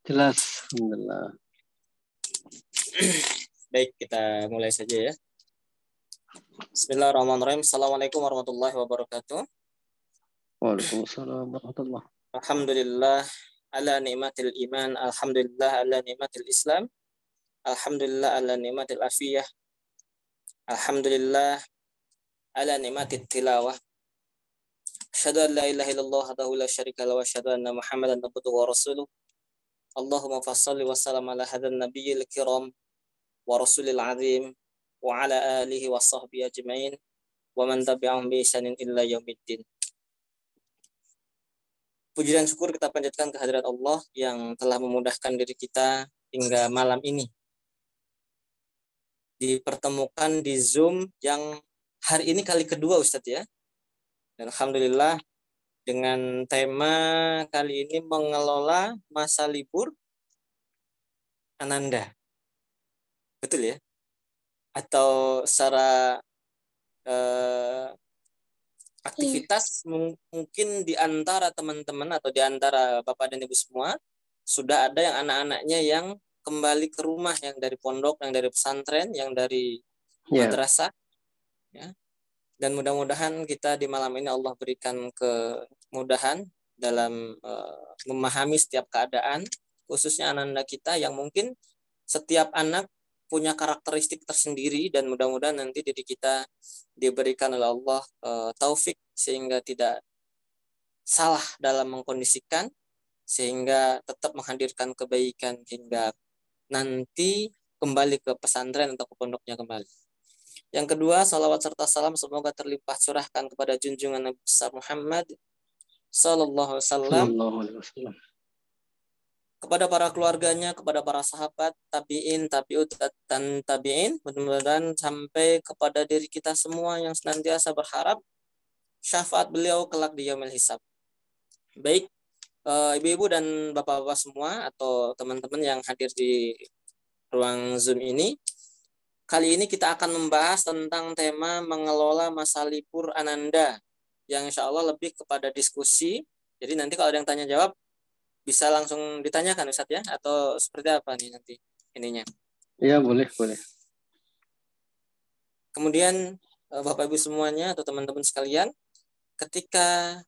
Jelas, alhamdulillah. Baik, kita mulai saja ya. Bismillahirrahmanirrahim. Assalamualaikum warahmatullahi wabarakatuh. Waalaikumsalam warahmatullah. Alhamdulillah ala ni'matil iman, alhamdulillah ala ni'matil Islam, alhamdulillah ala ni'matil afiyah, alhamdulillah ala ni'matit tilawah. Asyhadu an la ilaha illallah wahdahu la syarika lahu wa asyhadu anna Muhammadan abduhu wa rasuluh. Allahumma fashalli wa sallim ala hadan nabiyil kiram wa rasulil azim wa ala alihi wa sahbihi ajmain wa man tabi'ahum bi ihsanin illa yaumiddin. Puji dan syukur kita panjatkan kehadirat Allah yang telah memudahkan diri kita hingga malam ini dipertemukan di Zoom yang hari ini kali kedua Ustadz ya. Dan alhamdulillah dengan tema kali ini mengelola masa libur Ananda. Betul ya? Atau secara aktivitas mungkin di antara teman-teman atau di antara Bapak dan Ibu semua sudah ada yang anak-anaknya yang kembali ke rumah, yang dari pondok, yang dari pesantren, yang dari madrasah ya. Dan mudah-mudahan kita di malam ini Allah berikan kemudahan dalam memahami setiap keadaan, khususnya anak-anak kita yang mungkin setiap anak punya karakteristik tersendiri, dan mudah-mudahan nanti diri kita diberikan oleh Allah taufik sehingga tidak salah dalam mengkondisikan, sehingga tetap menghadirkan kebaikan hingga nanti kembali ke pesantren atau ke pondoknya kembali. Yang kedua, salawat serta salam semoga terlimpah curahkan kepada junjungan Nabi besar Muhammad sallallahu alaihi wasallam, kepada para keluarganya, kepada para sahabat, tabi'in, tabi'ut, dan tabi'in, mudah-mudahan sampai kepada diri kita semua yang senantiasa berharap syafaat beliau kelak di yaumil hisab. Baik, ibu-ibu dan bapak-bapak semua atau teman-teman yang hadir di ruang Zoom ini, kali ini kita akan membahas tentang tema mengelola masa libur Ananda yang insya Allah lebih kepada diskusi. Jadi nanti kalau ada yang tanya jawab bisa langsung ditanyakan Ustadz ya, atau seperti apa nih nanti ininya? Iya, boleh. Kemudian Bapak Ibu semuanya atau teman-teman sekalian, ketika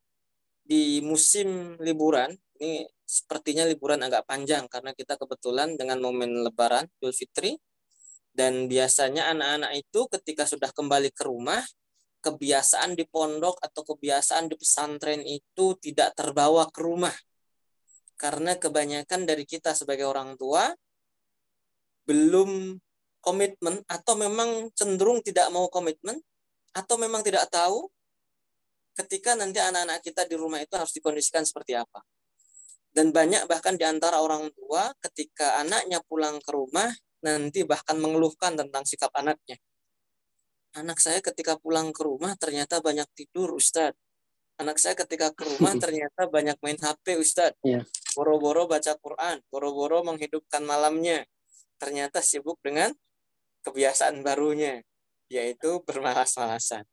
di musim liburan, ini sepertinya liburan agak panjang karena kita kebetulan dengan momen Lebaran Idul Fitri, dan biasanya anak-anak itu ketika sudah kembali ke rumah, kebiasaan di pondok atau kebiasaan di pesantren itu tidak terbawa ke rumah. Karena kebanyakan dari kita sebagai orang tua belum komitmen, atau memang cenderung tidak mau komitmen, atau memang tidak tahu ketika nanti anak-anak kita di rumah itu harus dikondisikan seperti apa. Dan banyak bahkan di antara orang tua ketika anaknya pulang ke rumah nanti bahkan mengeluhkan tentang sikap anaknya. Anak saya ketika pulang ke rumah ternyata banyak tidur, Ustadz. Anak saya ketika ke rumah ternyata banyak main HP, Ustadz. Boro-boro baca Quran, boro-boro menghidupkan malamnya. Ternyata sibuk dengan kebiasaan barunya, yaitu bermalas-malasan.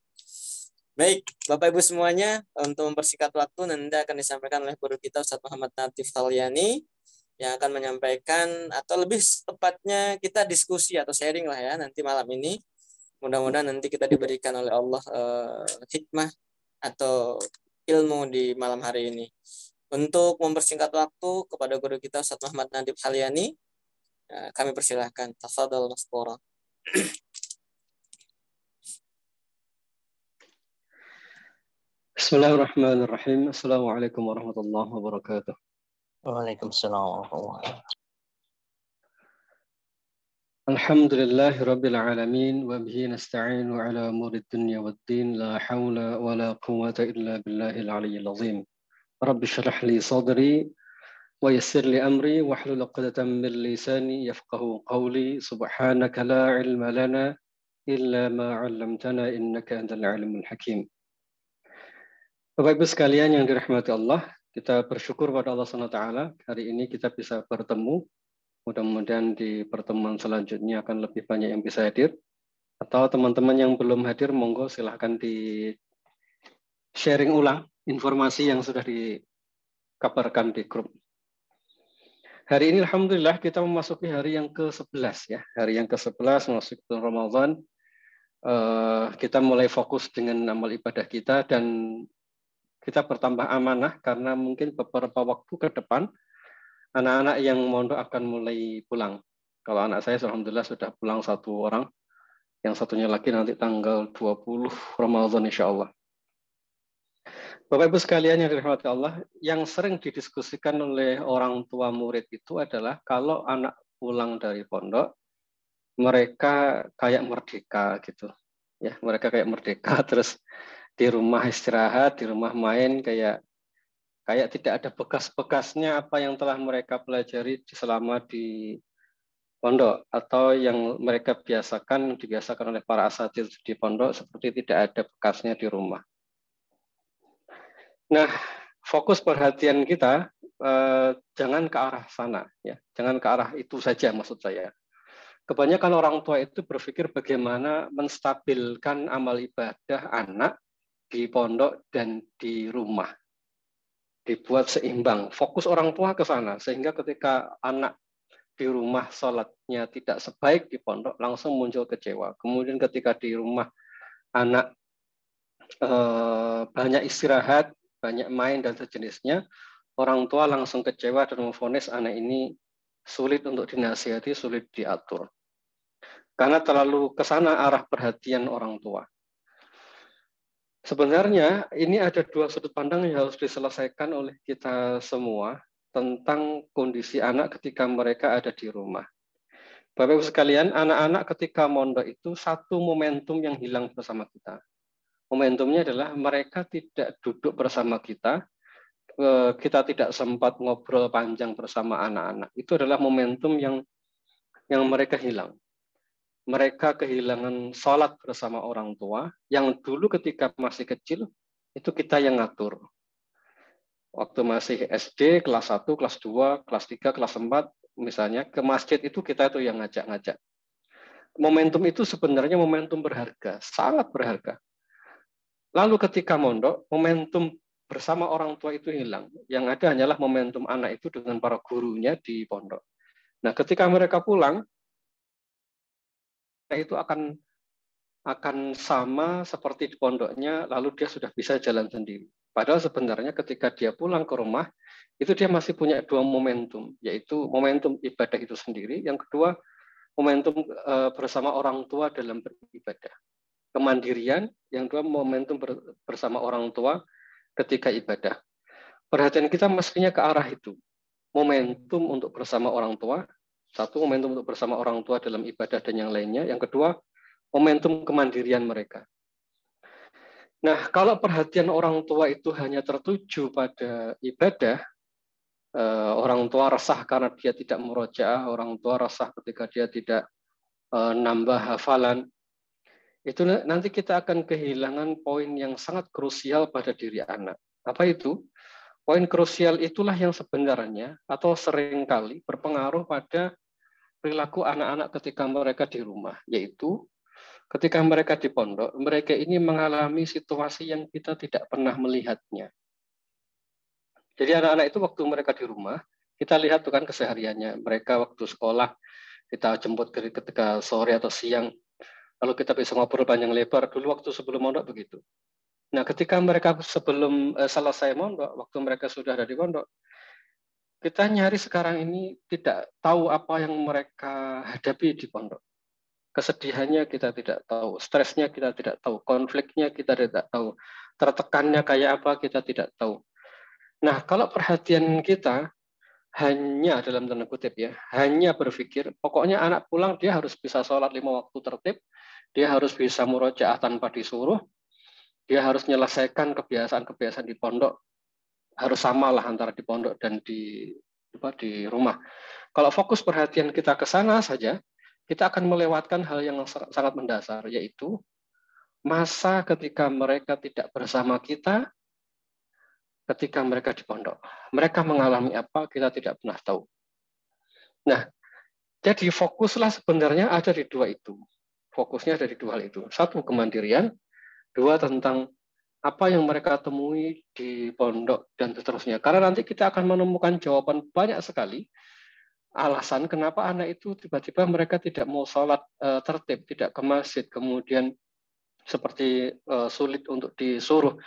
Baik, Bapak Ibu semuanya, untuk mempersingkat waktu nanti akan disampaikan oleh guru kita Ustadz Muhammad Natif Falyani, yang akan menyampaikan, atau lebih tepatnya kita diskusi atau sharing lah ya nanti malam ini. Mudah-mudahan nanti kita diberikan oleh Allah hikmah atau ilmu di malam hari ini. Untuk mempersingkat waktu kepada guru kita Ustadz Muhammad Natif Falyani, kami persilahkan. Tafadhal maskurah. Bismillahirrahmanirrahim. Assalamualaikum warahmatullahi wabarakatuh. Waalaikumsalam warahmatullahi wabarakatuh. Alhamdulillahi rabbil alamin wa bihi nasta'inu ala umuri dunya waddin, la hawla wa la quwwata illa billahil aliyyil azim. Rabbi shrah li sadri wa yassir li amri wahlul 'uqdatam min lisani yafqahu qawli. Subhanaka la ilma lana illa ma 'allamtana innaka antal alimul hakim. Bapak Ibu sekalian yang dirahmati Allah, kita bersyukur pada Allah SWT hari ini kita bisa bertemu. Mudah-mudahan di pertemuan selanjutnya akan lebih banyak yang bisa hadir. Atau teman-teman yang belum hadir, monggo silahkan di sharing ulang informasi yang sudah dikabarkan di grup. Hari ini alhamdulillah kita memasuki hari yang ke-11 ya. Hari yang ke-11 masuk bulan Ramadan. Kita mulai fokus dengan amal ibadah kita dan kita bertambah amanah karena mungkin beberapa waktu ke depan anak-anak yang mondok akan mulai pulang. Kalau anak saya alhamdulillah sudah pulang 1 orang, yang satunya lagi nanti tanggal 20 Ramadan insya Allah. Bapak Ibu sekalian yang dirahmati Allah, yang sering didiskusikan oleh orang tua murid itu adalah kalau anak pulang dari pondok, mereka kayak merdeka gitu. Ya, mereka kayak merdeka terus di rumah istirahat, di rumah main kayak tidak ada bekas-bekasnya apa yang telah mereka pelajari selama di pondok atau yang mereka dibiasakan oleh para asatidz di pondok seperti tidak ada bekasnya di rumah. Nah, fokus perhatian kita jangan ke arah sana, ya, jangan ke arah itu saja maksud saya. Kebanyakan orang tua itu berpikir bagaimana menstabilkan amal ibadah anak di pondok dan di rumah, dibuat seimbang. Fokus orang tua ke sana sehingga ketika anak di rumah sholatnya tidak sebaik di pondok langsung muncul kecewa. Kemudian ketika di rumah anak banyak istirahat, banyak main dan sejenisnya, orang tua langsung kecewa dan memvonis anak ini sulit untuk dinasihati, sulit diatur. Karena terlalu ke sana arah perhatian orang tua. Sebenarnya ini ada 2 sudut pandang yang harus diselesaikan oleh kita semua tentang kondisi anak ketika mereka ada di rumah. Bapak Ibu sekalian, anak-anak ketika mondok itu satu momentum yang hilang bersama kita. Momentumnya adalah mereka tidak duduk bersama kita tidak sempat ngobrol panjang bersama anak-anak. Itu adalah momentum yang mereka hilang. Mereka kehilangan sholat bersama orang tua, yang dulu ketika masih kecil, itu kita yang ngatur. Waktu masih SD, kelas 1, kelas 2, kelas 3, kelas 4, misalnya, ke masjid itu kita itu yang ngajak-ngajak. Momentum itu sebenarnya momentum berharga, sangat berharga. Lalu ketika mondok, momentum bersama orang tua itu hilang. Yang ada hanyalah momentum anak itu dengan para gurunya di pondok. Nah, ketika mereka pulang, itu akan sama seperti di pondoknya, lalu dia sudah bisa jalan sendiri. Padahal sebenarnya ketika dia pulang ke rumah, itu dia masih punya 2 momentum, yaitu momentum ibadah itu sendiri, yang kedua momentum bersama orang tua dalam beribadah. Kemandirian, yang kedua momentum bersama orang tua ketika ibadah. Perhatian kita mestinya ke arah itu. Momentum untuk bersama orang tua, satu momentum untuk bersama orang tua dalam ibadah dan yang lainnya, yang kedua momentum kemandirian mereka. Nah, kalau perhatian orang tua itu hanya tertuju pada ibadah, orang tua resah karena dia tidak murojaah, orang tua resah ketika dia tidak nambah hafalan, itu nanti kita akan kehilangan poin yang sangat krusial pada diri anak. Apa itu? Poin krusial itulah yang sebenarnya atau seringkali berpengaruh pada perilaku anak-anak ketika mereka di rumah, yaitu ketika mereka di pondok, mereka ini mengalami situasi yang kita tidak pernah melihatnya. Jadi anak-anak itu waktu mereka di rumah, kita lihat tuh kan kesehariannya. Mereka waktu sekolah, kita jemput ketika sore atau siang, lalu kita bisa ngobrol panjang lebar. Dulu waktu sebelum mondok begitu. Nah, ketika mereka sebelum selesai mondok, waktu mereka sudah ada di pondok, kita nyari sekarang ini tidak tahu apa yang mereka hadapi di pondok. Kesedihannya kita tidak tahu, stresnya kita tidak tahu, konfliknya kita tidak tahu, tertekannya kayak apa kita tidak tahu. Nah, kalau perhatian kita hanya dalam tanda kutip ya, hanya berpikir, pokoknya anak pulang dia harus bisa sholat 5 waktu tertib, dia harus bisa murojaah tanpa disuruh, dia harus menyelesaikan kebiasaan-kebiasaan di pondok, harus samalah antara di pondok dan di rumah. Kalau fokus perhatian kita ke sana saja, kita akan melewatkan hal yang sangat mendasar, yaitu masa ketika mereka tidak bersama kita, ketika mereka di pondok. Mereka mengalami apa, kita tidak pernah tahu. Nah, jadi fokuslah sebenarnya ada di 2 itu. Fokusnya ada di 2 hal itu. 1, kemandirian. 2, tentang apa yang mereka temui di pondok dan seterusnya. Karena nanti kita akan menemukan jawaban banyak sekali alasan kenapa anak itu tiba-tiba mereka tidak mau sholat tertib, tidak ke masjid, kemudian seperti sulit untuk disuruh.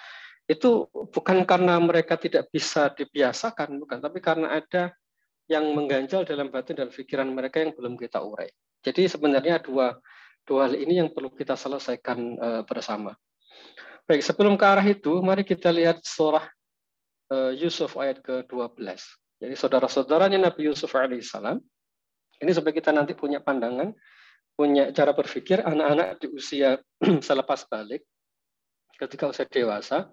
Itu bukan karena mereka tidak bisa dibiasakan, bukan, tapi karena ada yang mengganjal dalam batin dan pikiran mereka yang belum kita urai. Jadi sebenarnya dua hal ini yang perlu kita selesaikan bersama. Baik, sebelum ke arah itu, mari kita lihat surah Yusuf ayat ke-12. Jadi saudara-saudaranya Nabi Yusuf alaihissalam, ini supaya kita nanti punya pandangan, punya cara berpikir anak-anak di usia selepas balik, ketika usia dewasa,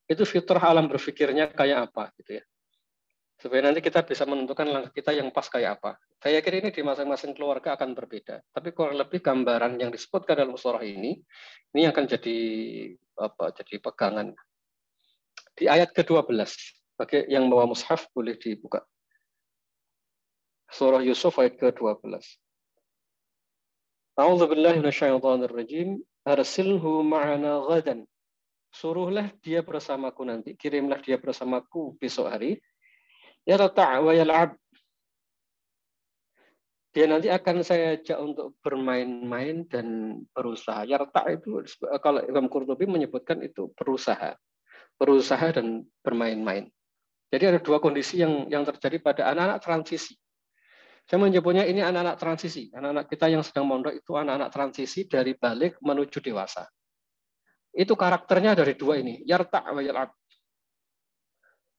itu fitrah alam berpikirnya kayak apa gitu ya. Supaya nanti kita bisa menentukan langkah kita yang pas kayak apa. Saya yakin ini di masing-masing keluarga akan berbeda. Tapi kurang lebih gambaran yang disebutkan dalam surah ini akan jadi jadi pegangan. Di ayat ke-12, bagi yang bawa mushaf boleh dibuka. Surah Yusuf ayat ke-12. A'udzubillahi minasyaitonirrajim. Arsilhu ma'ana ghadan. Suruhlah dia bersamaku nanti, kirimlah dia bersamaku besok hari. Yarta' wa yal'ab. Dia nanti akan saya ajak untuk bermain-main dan berusaha. Yarta' itu kalau Imam Qurtubi menyebutkan itu berusaha dan bermain-main. Jadi ada dua kondisi yang terjadi pada anak-anak transisi. Saya menyebutnya ini anak-anak transisi. Anak-anak kita yang sedang mondok itu anak-anak transisi dari balik menuju dewasa. Itu karakternya dari dua ini, yarta' wa yal'ab.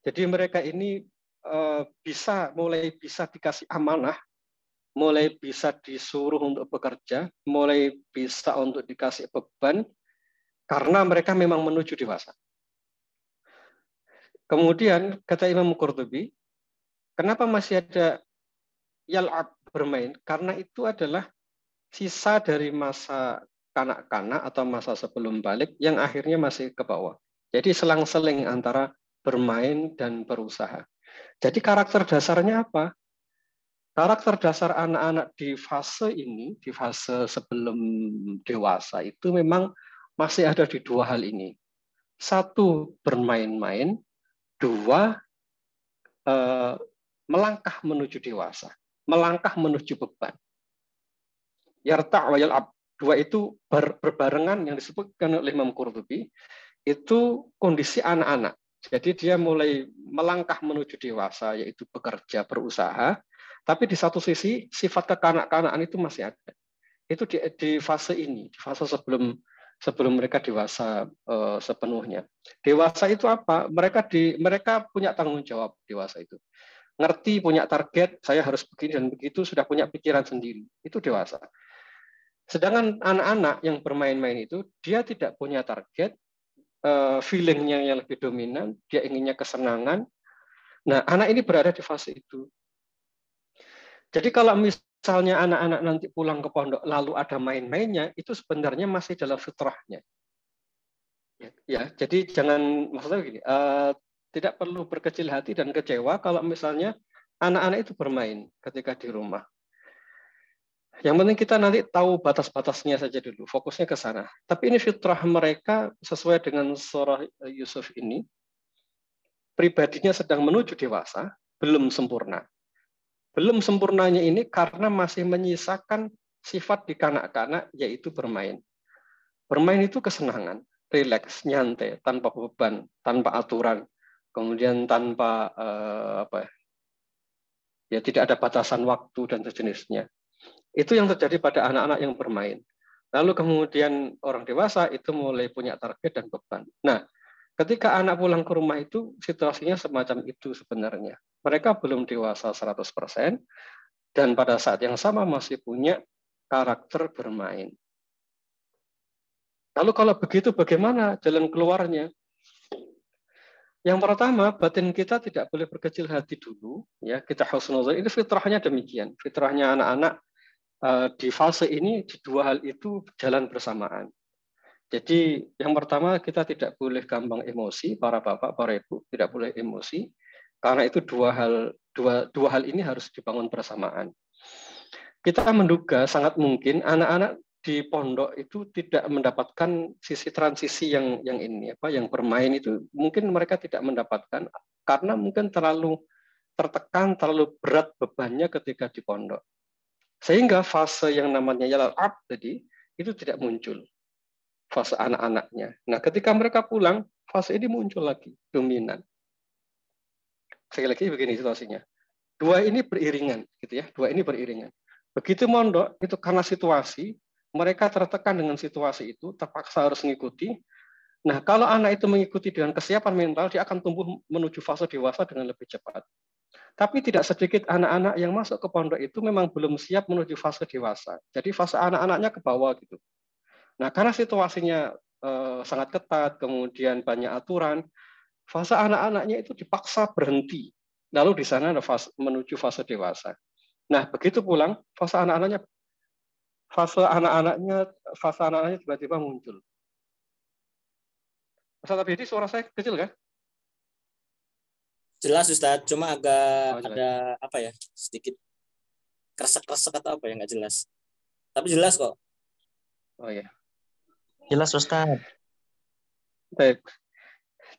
Jadi mereka ini mulai bisa dikasih amanah, mulai bisa disuruh untuk bekerja, mulai bisa untuk dikasih beban, karena mereka memang menuju dewasa. Kemudian kata Imam Qurtubi, kenapa masih ada yal'ab bermain? Karena itu adalah sisa dari masa kanak-kanak atau masa sebelum balik yang akhirnya masih ke bawah. Jadi selang-seling antara bermain dan berusaha. Jadi karakter dasarnya apa? Karakter dasar anak-anak di fase ini, di fase sebelum dewasa itu memang masih ada di dua hal ini. Satu, bermain-main. Dua, melangkah menuju dewasa. Melangkah menuju beban. Yarta' wa yal'ab. Dua itu berbarengan yang disebutkan oleh Imam Qurtubi, itu kondisi anak-anak. Jadi dia mulai melangkah menuju dewasa, yaitu bekerja, berusaha, tapi di satu sisi sifat kekanak-kanakan itu masih ada. Itu di fase ini, di fase sebelum mereka dewasa sepenuhnya. Dewasa itu apa? Mereka punya tanggung jawab dewasa itu. Ngerti, punya target, saya harus begini dan begitu, sudah punya pikiran sendiri. Itu dewasa. Sedangkan anak-anak yang bermain-main itu, dia tidak punya target, feelingnya yang lebih dominan, dia inginnya kesenangan. Nah, anak ini berada di fase itu. Jadi kalau misalnya anak-anak nanti pulang ke pondok lalu ada main-mainnya, itu sebenarnya masih dalam fitrahnya. Ya, jadi jangan, maksudnya begini, tidak perlu berkecil hati dan kecewa kalau misalnya anak-anak itu bermain ketika di rumah. Yang penting kita nanti tahu batas-batasnya saja dulu, fokusnya ke sana. Tapi ini fitrah mereka sesuai dengan surah Yusuf ini, pribadinya sedang menuju dewasa, belum sempurna. Belum sempurnanya ini karena masih menyisakan sifat di kanak-kanak, yaitu bermain. Bermain itu kesenangan, rileks, nyantai, tanpa beban, tanpa aturan, kemudian tanpa tidak ada batasan waktu dan sejenisnya. Itu yang terjadi pada anak-anak yang bermain. Lalu kemudian orang dewasa itu mulai punya target dan beban. Nah, ketika anak pulang ke rumah itu situasinya semacam itu sebenarnya. Mereka belum dewasa 100% dan pada saat yang sama masih punya karakter bermain. Lalu kalau begitu bagaimana jalan keluarnya? Yang pertama, batin kita tidak boleh berkecil hati dulu. Ya, kita husnuzon. Ini fitrahnya demikian. Fitrahnya anak-anak di fase ini, di dua hal itu jalan bersamaan. Jadi yang pertama kita tidak boleh gampang emosi, para bapak, para ibu tidak boleh emosi, karena itu dua hal ini harus dibangun bersamaan. Kita menduga sangat mungkin anak-anak di pondok itu tidak mendapatkan sisi transisi yang ini yang bermain itu mungkin mereka tidak mendapatkan karena mungkin terlalu tertekan, terlalu berat bebannya ketika di pondok. Sehingga fase yang namanya yal'ab tadi itu tidak muncul. Fase anak-anaknya. Nah, ketika mereka pulang, fase ini muncul lagi, dominan. Sekali lagi begini situasinya. Dua ini beriringan, gitu ya. Dua ini beriringan. Begitu mondok, itu karena situasi, mereka tertekan dengan situasi itu, terpaksa harus mengikuti. Nah, kalau anak itu mengikuti dengan kesiapan mental, dia akan tumbuh menuju fase dewasa dengan lebih cepat. Tapi tidak sedikit anak-anak yang masuk ke pondok itu memang belum siap menuju fase dewasa. Jadi fase anak-anaknya ke bawah gitu. Nah, karena situasinya sangat ketat, kemudian banyak aturan, fase anak-anaknya itu dipaksa berhenti. Lalu di sana ada menuju fase dewasa. Nah, begitu pulang, fase anak-anaknya tiba-tiba muncul. Ustaz Abidi, suara saya kecil kan? Jelas Ustadz, cuma agak Jelas. ada apa ya, sedikit kresek-kresek atau apa ya, nggak jelas. Tapi jelas kok. Oh ya. Jelas Ustadz. Baik.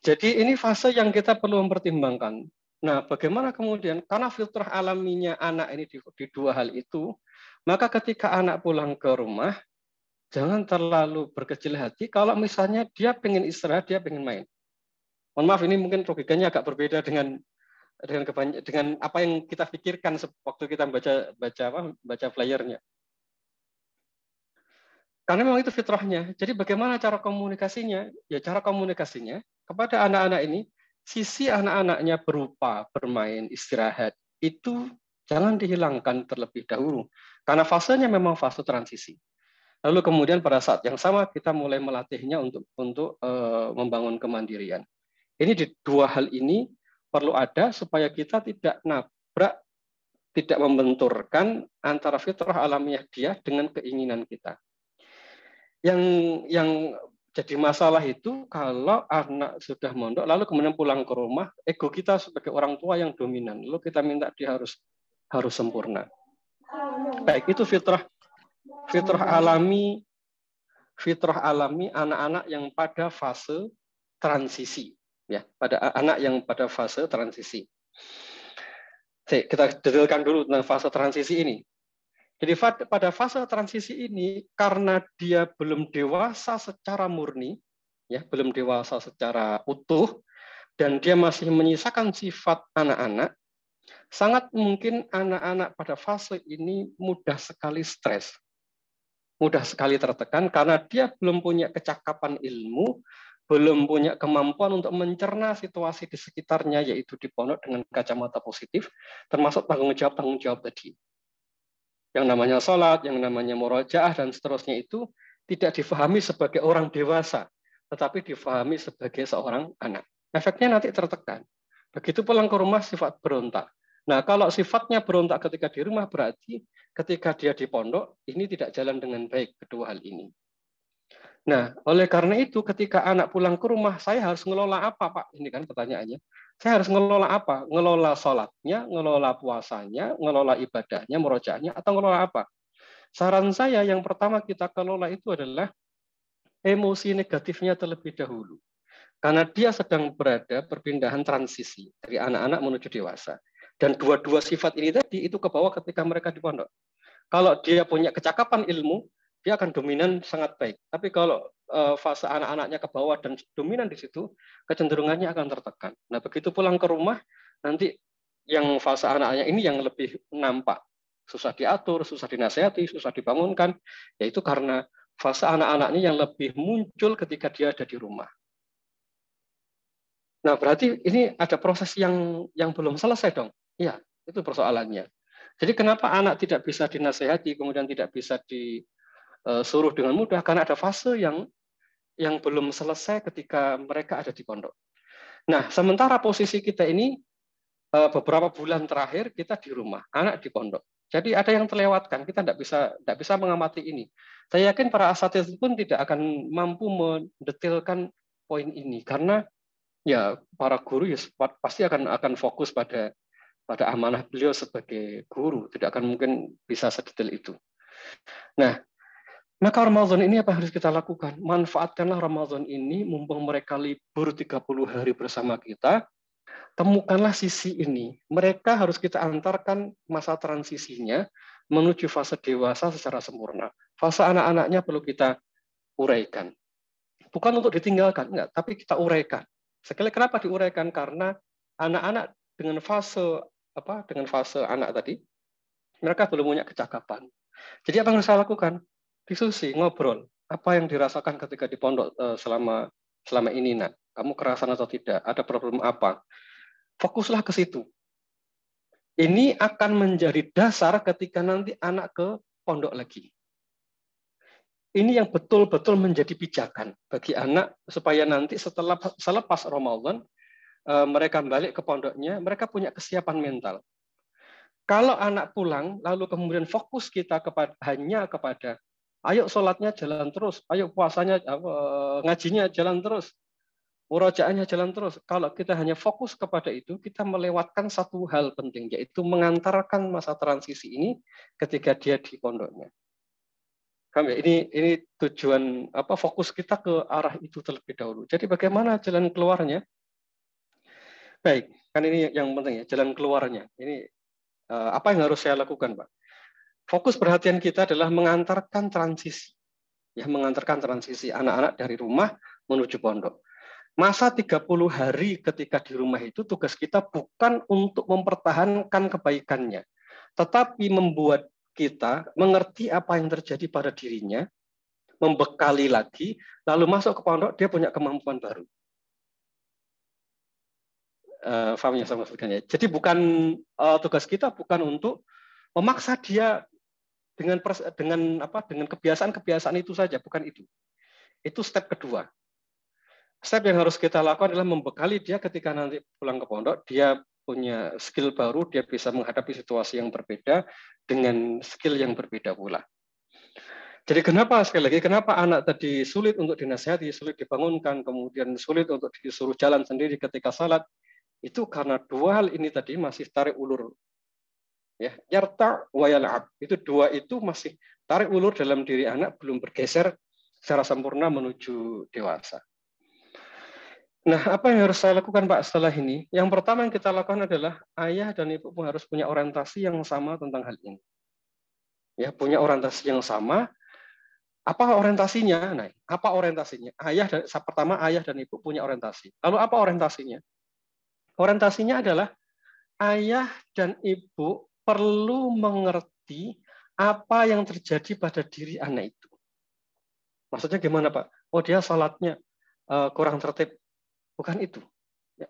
Jadi ini fase yang kita perlu mempertimbangkan. Nah, bagaimana kemudian, karena fitrah alaminya anak ini di dua hal itu, maka ketika anak pulang ke rumah, jangan terlalu berkecil hati kalau misalnya dia pengen istirahat, dia pengen main. Mohon maaf, ini mungkin logikanya agak berbeda dengan apa yang kita pikirkan waktu kita baca flyernya. Karena memang itu fitrahnya. Jadi bagaimana cara komunikasinya? Ya cara komunikasinya kepada anak-anak ini, sisi anak-anaknya berupa bermain, istirahat, itu jangan dihilangkan terlebih dahulu. Karena fasenya memang fase transisi. Lalu kemudian pada saat yang sama kita mulai melatihnya untuk membangun kemandirian. Ini di dua hal ini perlu ada supaya kita tidak nabrak, tidak membenturkan antara fitrah alamiah dia dengan keinginan kita. Yang jadi masalah itu kalau anak sudah mondok lalu kemudian pulang ke rumah, ego kita sebagai orang tua yang dominan, lalu kita minta dia harus sempurna. Baik, itu fitrah alami anak-anak yang pada fase transisi, ya, pada anak yang pada fase transisi. Kita detailkan dulu tentang fase transisi ini. Jadi pada fase transisi ini, karena dia belum dewasa secara murni, ya, belum dewasa secara utuh, dan dia masih menyisakan sifat anak-anak, sangat mungkin anak-anak pada fase ini mudah sekali stres, mudah sekali tertekan, karena dia belum punya kecakapan ilmu, belum punya kemampuan untuk mencerna situasi di sekitarnya, yaitu di pondok dengan kacamata positif, termasuk tanggung jawab tadi. Yang namanya sholat, yang namanya murojaah, dan seterusnya itu tidak difahami sebagai orang dewasa, tetapi difahami sebagai seorang anak. Efeknya nanti tertekan. Begitu pulang ke rumah sifat berontak. Nah, kalau sifatnya berontak ketika di rumah, berarti ketika dia di pondok, ini tidak jalan dengan baik kedua hal ini. Nah, oleh karena itu ketika anak pulang ke rumah, saya harus ngelola apa, Pak? Ini kan pertanyaannya. Saya harus ngelola apa? Ngelola sholatnya, ngelola puasanya, ngelola ibadahnya, murojaahnya, atau ngelola apa? Saran saya yang pertama kita kelola itu adalah emosi negatifnya terlebih dahulu. Karena dia sedang berada perpindahan transisi dari anak-anak menuju dewasa. Dan dua-dua sifat ini tadi itu ke bawah ketika mereka di pondok. Kalau dia punya kecakapan ilmu, dia akan dominan sangat baik. Tapi kalau fase anak-anaknya ke bawah dan dominan di situ, kecenderungannya akan tertekan. Nah, begitu pulang ke rumah, nanti yang fase anak-anaknya ini yang lebih nampak. Susah diatur, susah dinasehati, susah dibangunkan. Yaitu karena fase anak-anaknya yang lebih muncul ketika dia ada di rumah. Nah, berarti ini ada proses yang belum selesai dong. Iya, itu persoalannya. Jadi kenapa anak tidak bisa dinasehati, kemudian tidak bisa disuruh dengan mudah? Karena ada fase yang belum selesai ketika mereka ada di pondok. Nah, sementara posisi kita ini beberapa bulan terakhir kita di rumah, anak di pondok. Jadi ada yang terlewatkan, kita tidak bisa mengamati ini. Saya yakin para asatidz pun tidak akan mampu mendetailkan poin ini karena ya para guru ya pasti akan fokus pada amanah beliau sebagai guru, tidak akan mungkin bisa sedetail itu. Nah, maka Ramadan ini apa yang harus kita lakukan? Manfaatkanlah Ramadan ini mumpung mereka libur 30 hari bersama kita. Temukanlah sisi ini. Mereka harus kita antarkan masa transisinya menuju fase dewasa secara sempurna. Fase anak-anaknya perlu kita uraikan. Bukan untuk ditinggalkan, enggak, tapi kita uraikan. Sekali kenapa diuraikan? Karena anak-anak dengan fase anak tadi, mereka belum punya kecakapan. Jadi apa yang harus saya lakukan? Diskusi, ngobrol. Apa yang dirasakan ketika di pondok selama ini, nak? Kamu kerasan atau tidak? Ada problem apa? Fokuslah ke situ. Ini akan menjadi dasar ketika nanti anak ke pondok lagi. Ini yang betul-betul menjadi pijakan bagi anak supaya nanti selepas Ramadan mereka balik ke pondoknya, mereka punya kesiapan mental. Kalau anak pulang lalu kemudian fokus kita hanya kepada ayo sholatnya jalan terus, ayo puasanya ngajinya jalan terus, murojaahnya jalan terus. Kalau kita hanya fokus kepada itu, kita melewatkan satu hal penting, yaitu mengantarkan masa transisi ini ketika dia di pondoknya. Ini tujuan fokus kita ke arah itu terlebih dahulu. Jadi bagaimana jalan keluarnya? Baik, kan ini yang penting ya, jalan keluarnya. Ini apa yang harus saya lakukan, Pak? Fokus perhatian kita adalah mengantarkan transisi. Ya, mengantarkan transisi anak-anak dari rumah menuju pondok. Masa 30 hari ketika di rumah itu tugas kita bukan untuk mempertahankan kebaikannya, tetapi membuat kita mengerti apa yang terjadi pada dirinya, membekali lagi, lalu masuk ke pondok dia punya kemampuan baru. Fahamnya sama sekali. Jadi bukan tugas kita bukan untuk memaksa dia dengan kebiasaan-kebiasaan itu saja, bukan itu. Itu step kedua. Step yang harus kita lakukan adalah membekali dia ketika nanti pulang ke pondok, dia punya skill baru, dia bisa menghadapi situasi yang berbeda dengan skill yang berbeda pula. Jadi sekali lagi, kenapa anak tadi sulit untuk dinasihati, sulit dibangunkan, kemudian sulit untuk disuruh jalan sendiri ketika salat, itu karena dua hal ini tadi masih tarik ulur. Ya, yarta wa yal'ab. Itu dua itu masih tarik ulur dalam diri anak, belum bergeser secara sempurna menuju dewasa. Nah, apa yang harus saya lakukan, Pak, setelah ini? Yang pertama yang kita lakukan adalah ayah dan ibu harus punya orientasi yang sama tentang hal ini. Ya, punya orientasi yang sama. Apa orientasinya? Nah, apa orientasinya? Pertama ayah dan ibu punya orientasi. Lalu apa orientasinya? Orientasinya adalah ayah dan ibu perlu mengerti apa yang terjadi pada diri anak itu. Maksudnya gimana, Pak? Oh, dia salatnya kurang tertib. Bukan itu.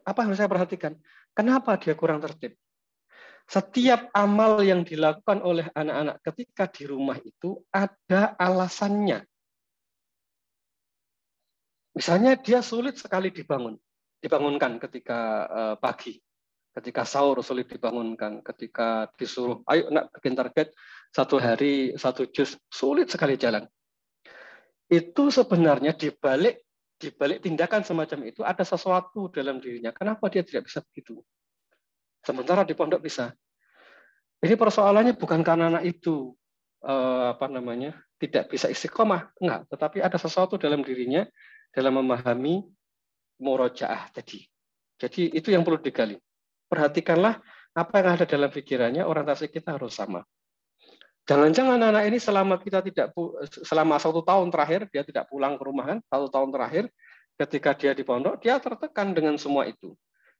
Apa yang saya perhatikan? Kenapa dia kurang tertib? Setiap amal yang dilakukan oleh anak-anak ketika di rumah itu ada alasannya. Misalnya dia sulit sekali dibangunkan ketika pagi, ketika sahur sulit dibangunkan, ketika disuruh, ayo nak bikin target 1 hari 1 juz, sulit sekali jalan. Itu sebenarnya dibalik tindakan semacam itu ada sesuatu dalam dirinya. Kenapa dia tidak bisa begitu? Sementara di pondok bisa. Ini persoalannya bukan karena anak itu tidak bisa istiqomah, enggak, tetapi ada sesuatu dalam dirinya dalam memahami murojaah tadi. Jadi itu yang perlu digali. Perhatikanlah apa yang ada dalam pikirannya, orientasi kita harus sama. Jangan-jangan anak ini selama 1 tahun terakhir dia tidak pulang ke rumah kan, 1 tahun terakhir ketika dia di pondok dia tertekan dengan semua itu.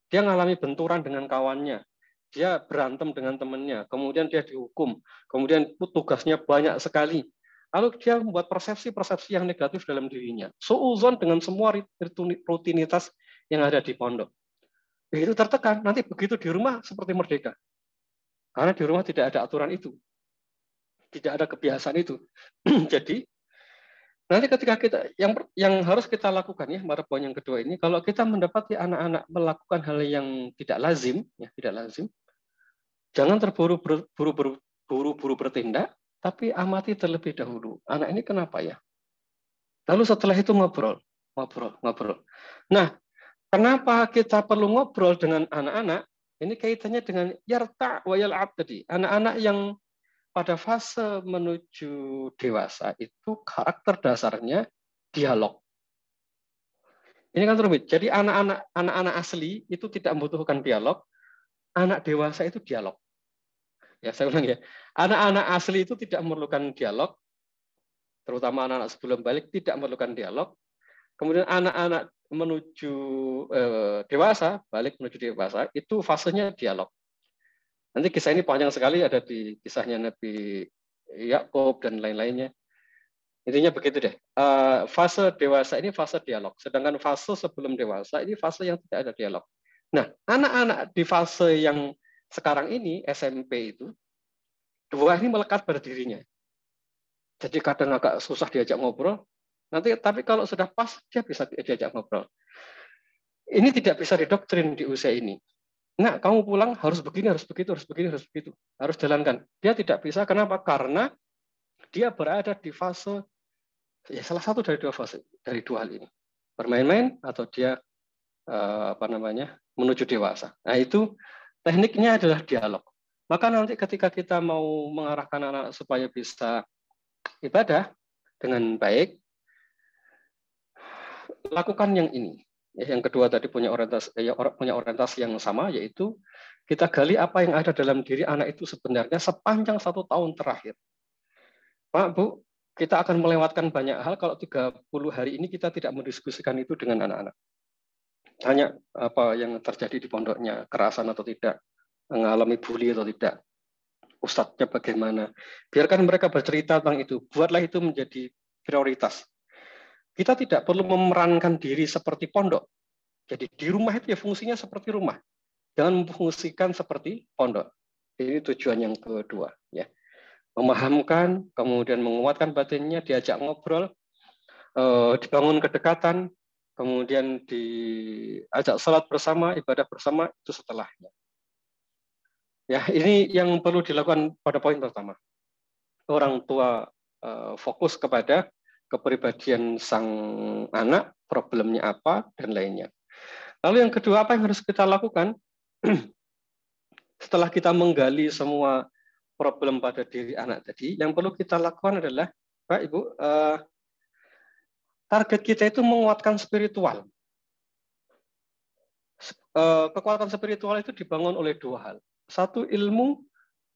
Dia mengalami benturan dengan kawannya, dia berantem dengan temannya, kemudian dia dihukum, kemudian tugasnya banyak sekali. Lalu dia membuat persepsi-persepsi yang negatif dalam dirinya. Suuzon dengan semua rutinitas yang ada di pondok. Itu tertekan, nanti begitu di rumah seperti merdeka. Karena di rumah tidak ada aturan itu. Tidak ada kebiasaan itu. Jadi nanti ketika yang harus kita lakukan ya, pada poin yang kedua ini, kalau kita mendapati anak-anak melakukan hal yang tidak lazim, jangan terburu-buru bertindak, tapi amati terlebih dahulu. Anak ini kenapa ya? Lalu setelah itu ngobrol. Nah, kenapa kita perlu ngobrol dengan anak-anak? Ini kaitannya dengan yarta wa yal'ab tadi. Anak-anak yang pada fase menuju dewasa itu karakter dasarnya dialog. Ini kan rumit. Jadi anak-anak asli itu tidak membutuhkan dialog, anak dewasa itu dialog. Ya, saya ulang ya. Anak-anak asli itu tidak memerlukan dialog, terutama anak-anak sebelum balik tidak memerlukan dialog. Kemudian anak-anak menuju dewasa, balik menuju dewasa, itu fasenya dialog. Nanti kisah ini panjang sekali, ada di kisahnya Nabi Yakub dan lain-lainnya. Intinya begitu deh. Fase dewasa ini fase dialog, sedangkan fase sebelum dewasa ini fase yang tidak ada dialog. Nah, anak-anak di fase yang sekarang ini SMP itu dua ini melekat pada dirinya. Jadi kadang agak susah diajak ngobrol. Nanti tapi kalau sudah pas dia bisa diajak ngobrol. Ini tidak bisa didoktrin di usia ini. Nah, kamu pulang harus begini, harus begitu, harus begini, harus begitu. Harus jalankan. Dia tidak bisa. Kenapa? Karena dia berada di fase, ya salah satu dari dua fase, dari dua hal ini. Bermain-main atau dia menuju dewasa. Nah, itu tekniknya adalah dialog. Maka nanti ketika kita mau mengarahkan anak supaya bisa ibadah dengan baik, lakukan yang ini. Yang kedua tadi punya orientasi yang sama, yaitu kita gali apa yang ada dalam diri anak itu sebenarnya sepanjang 1 tahun terakhir. Pak, Bu, kita akan melewatkan banyak hal kalau 30 hari ini kita tidak mendiskusikan itu dengan anak-anak. Tanya apa yang terjadi di pondoknya, kekerasan atau tidak, mengalami bully atau tidak, ustadznya bagaimana. Biarkan mereka bercerita tentang itu. Buatlah itu menjadi prioritas. Kita tidak perlu memerankan diri seperti pondok. Jadi di rumah itu ya fungsinya seperti rumah. Jangan memfungsikan seperti pondok. Ini tujuan yang kedua. Ya. Memahamkan, kemudian menguatkan batinnya, diajak ngobrol, dibangun kedekatan, kemudian diajak salat bersama, ibadah bersama, itu setelahnya. Ya, ini yang perlu dilakukan pada poin pertama. Orang tua fokus kepada kepribadian sang anak, problemnya apa, dan lainnya. Lalu yang kedua, apa yang harus kita lakukan? Setelah kita menggali semua problem pada diri anak tadi, yang perlu kita lakukan adalah, Pak, Ibu, target kita itu menguatkan spiritual. Kekuatan spiritual itu dibangun oleh dua hal. Satu, ilmu,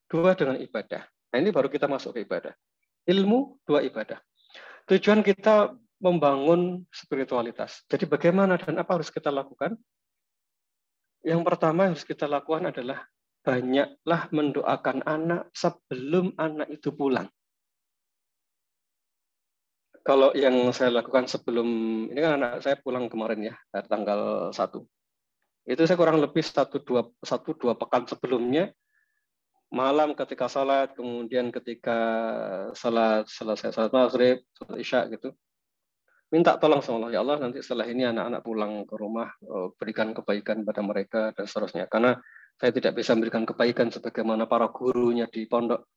dua, dengan ibadah. Nah, ini baru kita masuk ke ibadah. Ilmu, dua, ibadah. Tujuan kita membangun spiritualitas. Jadi bagaimana dan apa harus kita lakukan? Yang pertama yang harus kita lakukan adalah banyaklah mendoakan anak sebelum anak itu pulang. Kalau yang saya lakukan sebelum, ini kan anak saya pulang kemarin ya, tanggal 1. Itu saya kurang lebih 1-2 pekan sebelumnya, malam ketika salat, kemudian ketika selesai salat maghrib, salat isya gitu, minta tolong sama Allah, ya Allah nanti setelah ini anak-anak pulang ke rumah, berikan kebaikan pada mereka dan seterusnya. Karena saya tidak bisa memberikan kebaikan sebagaimana para gurunya di pondok.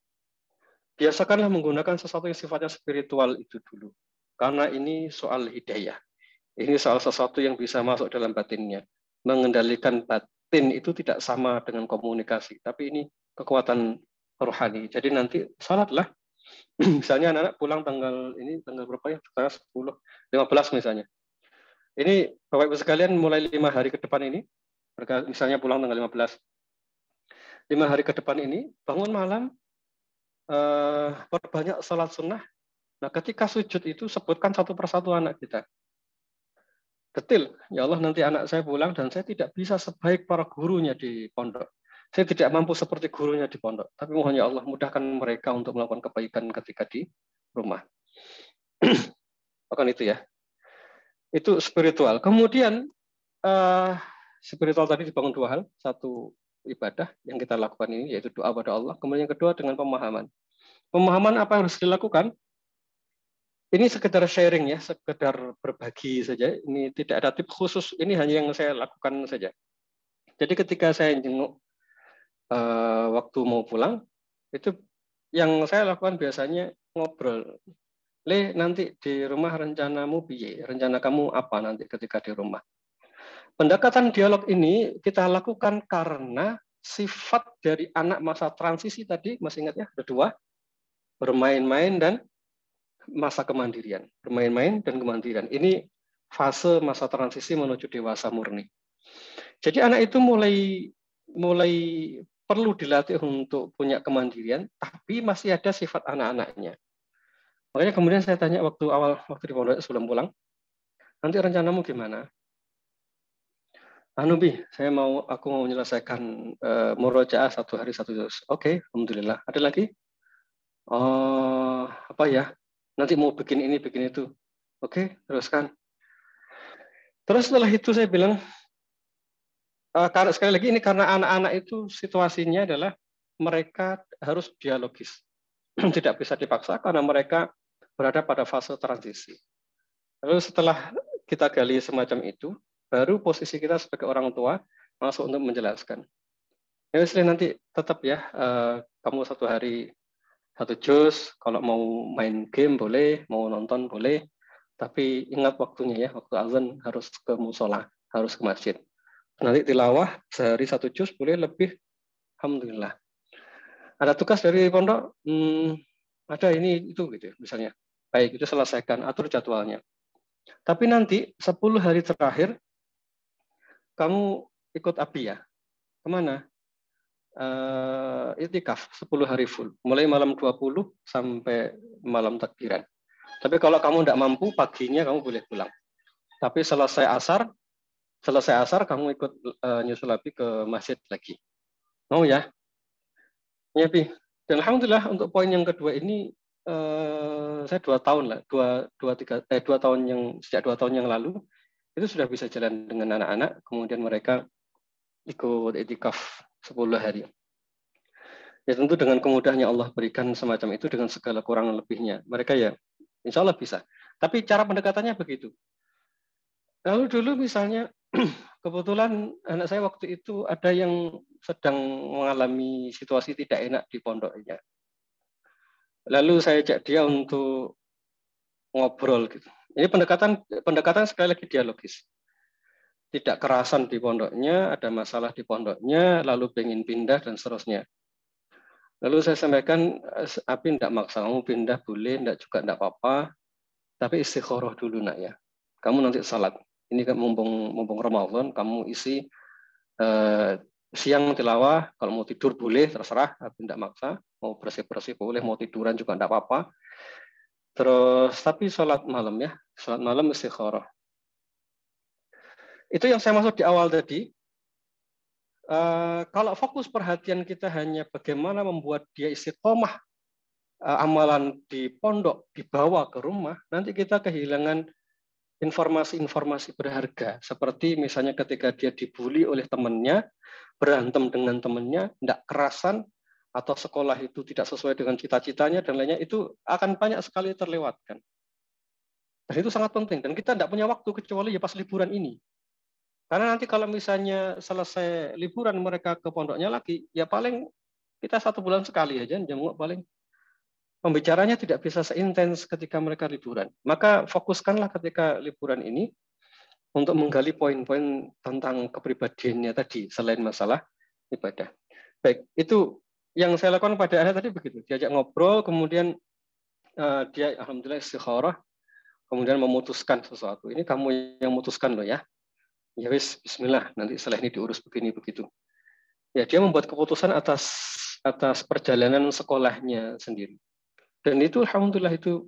Biasakanlah menggunakan sesuatu yang sifatnya spiritual itu dulu. Karena ini soal hidayah. Ini soal sesuatu yang bisa masuk dalam batinnya. Mengendalikan batin itu tidak sama dengan komunikasi, tapi ini kekuatan rohani. Jadi nanti salatlah. Misalnya anak-anak pulang tanggal berapa ya? Tanggal 10, 15 misalnya. Ini Bapak Ibu sekalian mulai 5 hari ke depan ini, misalnya pulang tanggal 15. 5 hari ke depan ini, bangun malam, perbanyak salat sunnah. Nah, ketika sujud itu sebutkan satu persatu anak kita. Detil, ya Allah nanti anak saya pulang dan saya tidak bisa sebaik para gurunya di pondok. Saya tidak mampu seperti gurunya di pondok. Tapi mohon ya Allah mudahkan mereka untuk melakukan kebaikan ketika di rumah. Bukan itu ya. Itu spiritual. Kemudian spiritual tadi dibangun dua hal. Satu, ibadah yang kita lakukan ini, yaitu doa pada Allah. Kemudian yang kedua dengan pemahaman. Pemahaman apa yang harus dilakukan? Ini sekedar sharing ya, sekedar berbagi saja. Ini tidak ada tips khusus. Ini hanya yang saya lakukan saja. Jadi ketika saya jenguk waktu mau pulang, itu yang saya lakukan biasanya ngobrol. Le, nanti di rumah rencanamu piye? Rencana kamu apa nanti ketika di rumah? Pendekatan dialog ini kita lakukan karena sifat dari anak masa transisi tadi, masih ingat ya, ada dua, bermain-main dan masa kemandirian. Bermain-main dan kemandirian. Ini fase masa transisi menuju dewasa murni. Jadi anak itu mulai perlu dilatih untuk punya kemandirian, tapi masih ada sifat anak-anaknya. Makanya kemudian saya tanya waktu di pondok sebelum pulang, nanti rencanamu gimana? Bi, aku mau menyelesaikan murojaah 1 hari 1 juz. Oke, alhamdulillah. Ada lagi? Oh, apa ya? Nanti mau bikin ini, bikin itu. Oke, teruskan. Terus setelah itu saya bilang, karena sekali lagi ini karena anak-anak itu situasinya adalah mereka harus dialogis. Tidak bisa dipaksa karena mereka berada pada fase transisi. Lalu setelah kita gali semacam itu, baru posisi kita sebagai orang tua masuk untuk menjelaskan. Ya, nanti tetap ya, kamu 1 hari 1 juz, kalau mau main game boleh, mau nonton boleh, tapi ingat waktunya ya, waktu azan harus ke musola, harus ke masjid. Nanti tilawah sehari 1 juz boleh lebih, alhamdulillah. Ada tugas dari pondok, ada ini itu gitu misalnya. Baik, itu selesaikan, atur jadwalnya. Tapi nanti 10 hari terakhir kamu ikut abi ya. Kemana? Itikaf 10 hari full, mulai malam 20 sampai malam takbiran. Tapi kalau kamu tidak mampu, paginya kamu boleh pulang. Tapi selesai asar kamu ikut nyusul abi ke masjid lagi. Mau ya? Ya, Pi. Dan alhamdulillah untuk poin yang kedua ini saya 2 tahun lah, 2 tahun sejak 2 tahun yang lalu itu sudah bisa jalan dengan anak-anak, kemudian mereka ikut itikaf 10 hari. Ya tentu dengan kemudahnya Allah berikan semacam itu dengan segala kurang lebihnya. Mereka ya insya Allah bisa. Tapi cara pendekatannya begitu. Lalu dulu misalnya kebetulan anak saya waktu itu ada yang sedang mengalami situasi tidak enak di pondoknya. Lalu saya ajak dia untuk ngobrol gitu. Ini pendekatan sekali lagi dialogis. Tidak kerasan di pondoknya, ada masalah di pondoknya, lalu pengen pindah dan seterusnya. Lalu saya sampaikan, Abi tidak maksa kamu pindah, boleh, tidak juga tidak apa-apa, tapi istikharah dulu nak ya. Kamu nanti salat. Ini kan mumpung Ramadan, kamu isi siang tilawah, kalau mau tidur boleh, terserah, Abi tidak maksa. Mau bersih-bersih boleh, mau tiduran juga tidak apa-apa. Terus, tapi salat malam ya, salat malam istikharah. Itu yang saya maksud di awal tadi. Kalau fokus perhatian kita hanya bagaimana membuat dia istiqomah amalan di pondok dibawa ke rumah, nanti kita kehilangan informasi-informasi berharga. Seperti misalnya ketika dia dibully oleh temannya, berantem dengan temannya, tidak kerasan, atau sekolah itu tidak sesuai dengan cita-citanya, dan lainnya, itu akan banyak sekali terlewatkan. Dan itu sangat penting. Dan kita tidak punya waktu kecuali ya pas liburan ini. Karena nanti kalau misalnya selesai liburan mereka ke pondoknya lagi, ya paling kita 1 bulan sekali aja, jam paling pembicaranya tidak bisa seintens ketika mereka liburan. Maka fokuskanlah ketika liburan ini untuk menggali poin-poin tentang kepribadiannya tadi, selain masalah ibadah. Baik, itu yang saya lakukan pada anak tadi begitu. Diajak ngobrol, kemudian dia alhamdulillah istikharah, kemudian memutuskan sesuatu. Ini kamu yang memutuskan loh ya. Ya wis, bismillah, nanti setelah ini diurus begini begitu. Ya dia membuat keputusan atas perjalanan sekolahnya sendiri. Dan itu alhamdulillah itu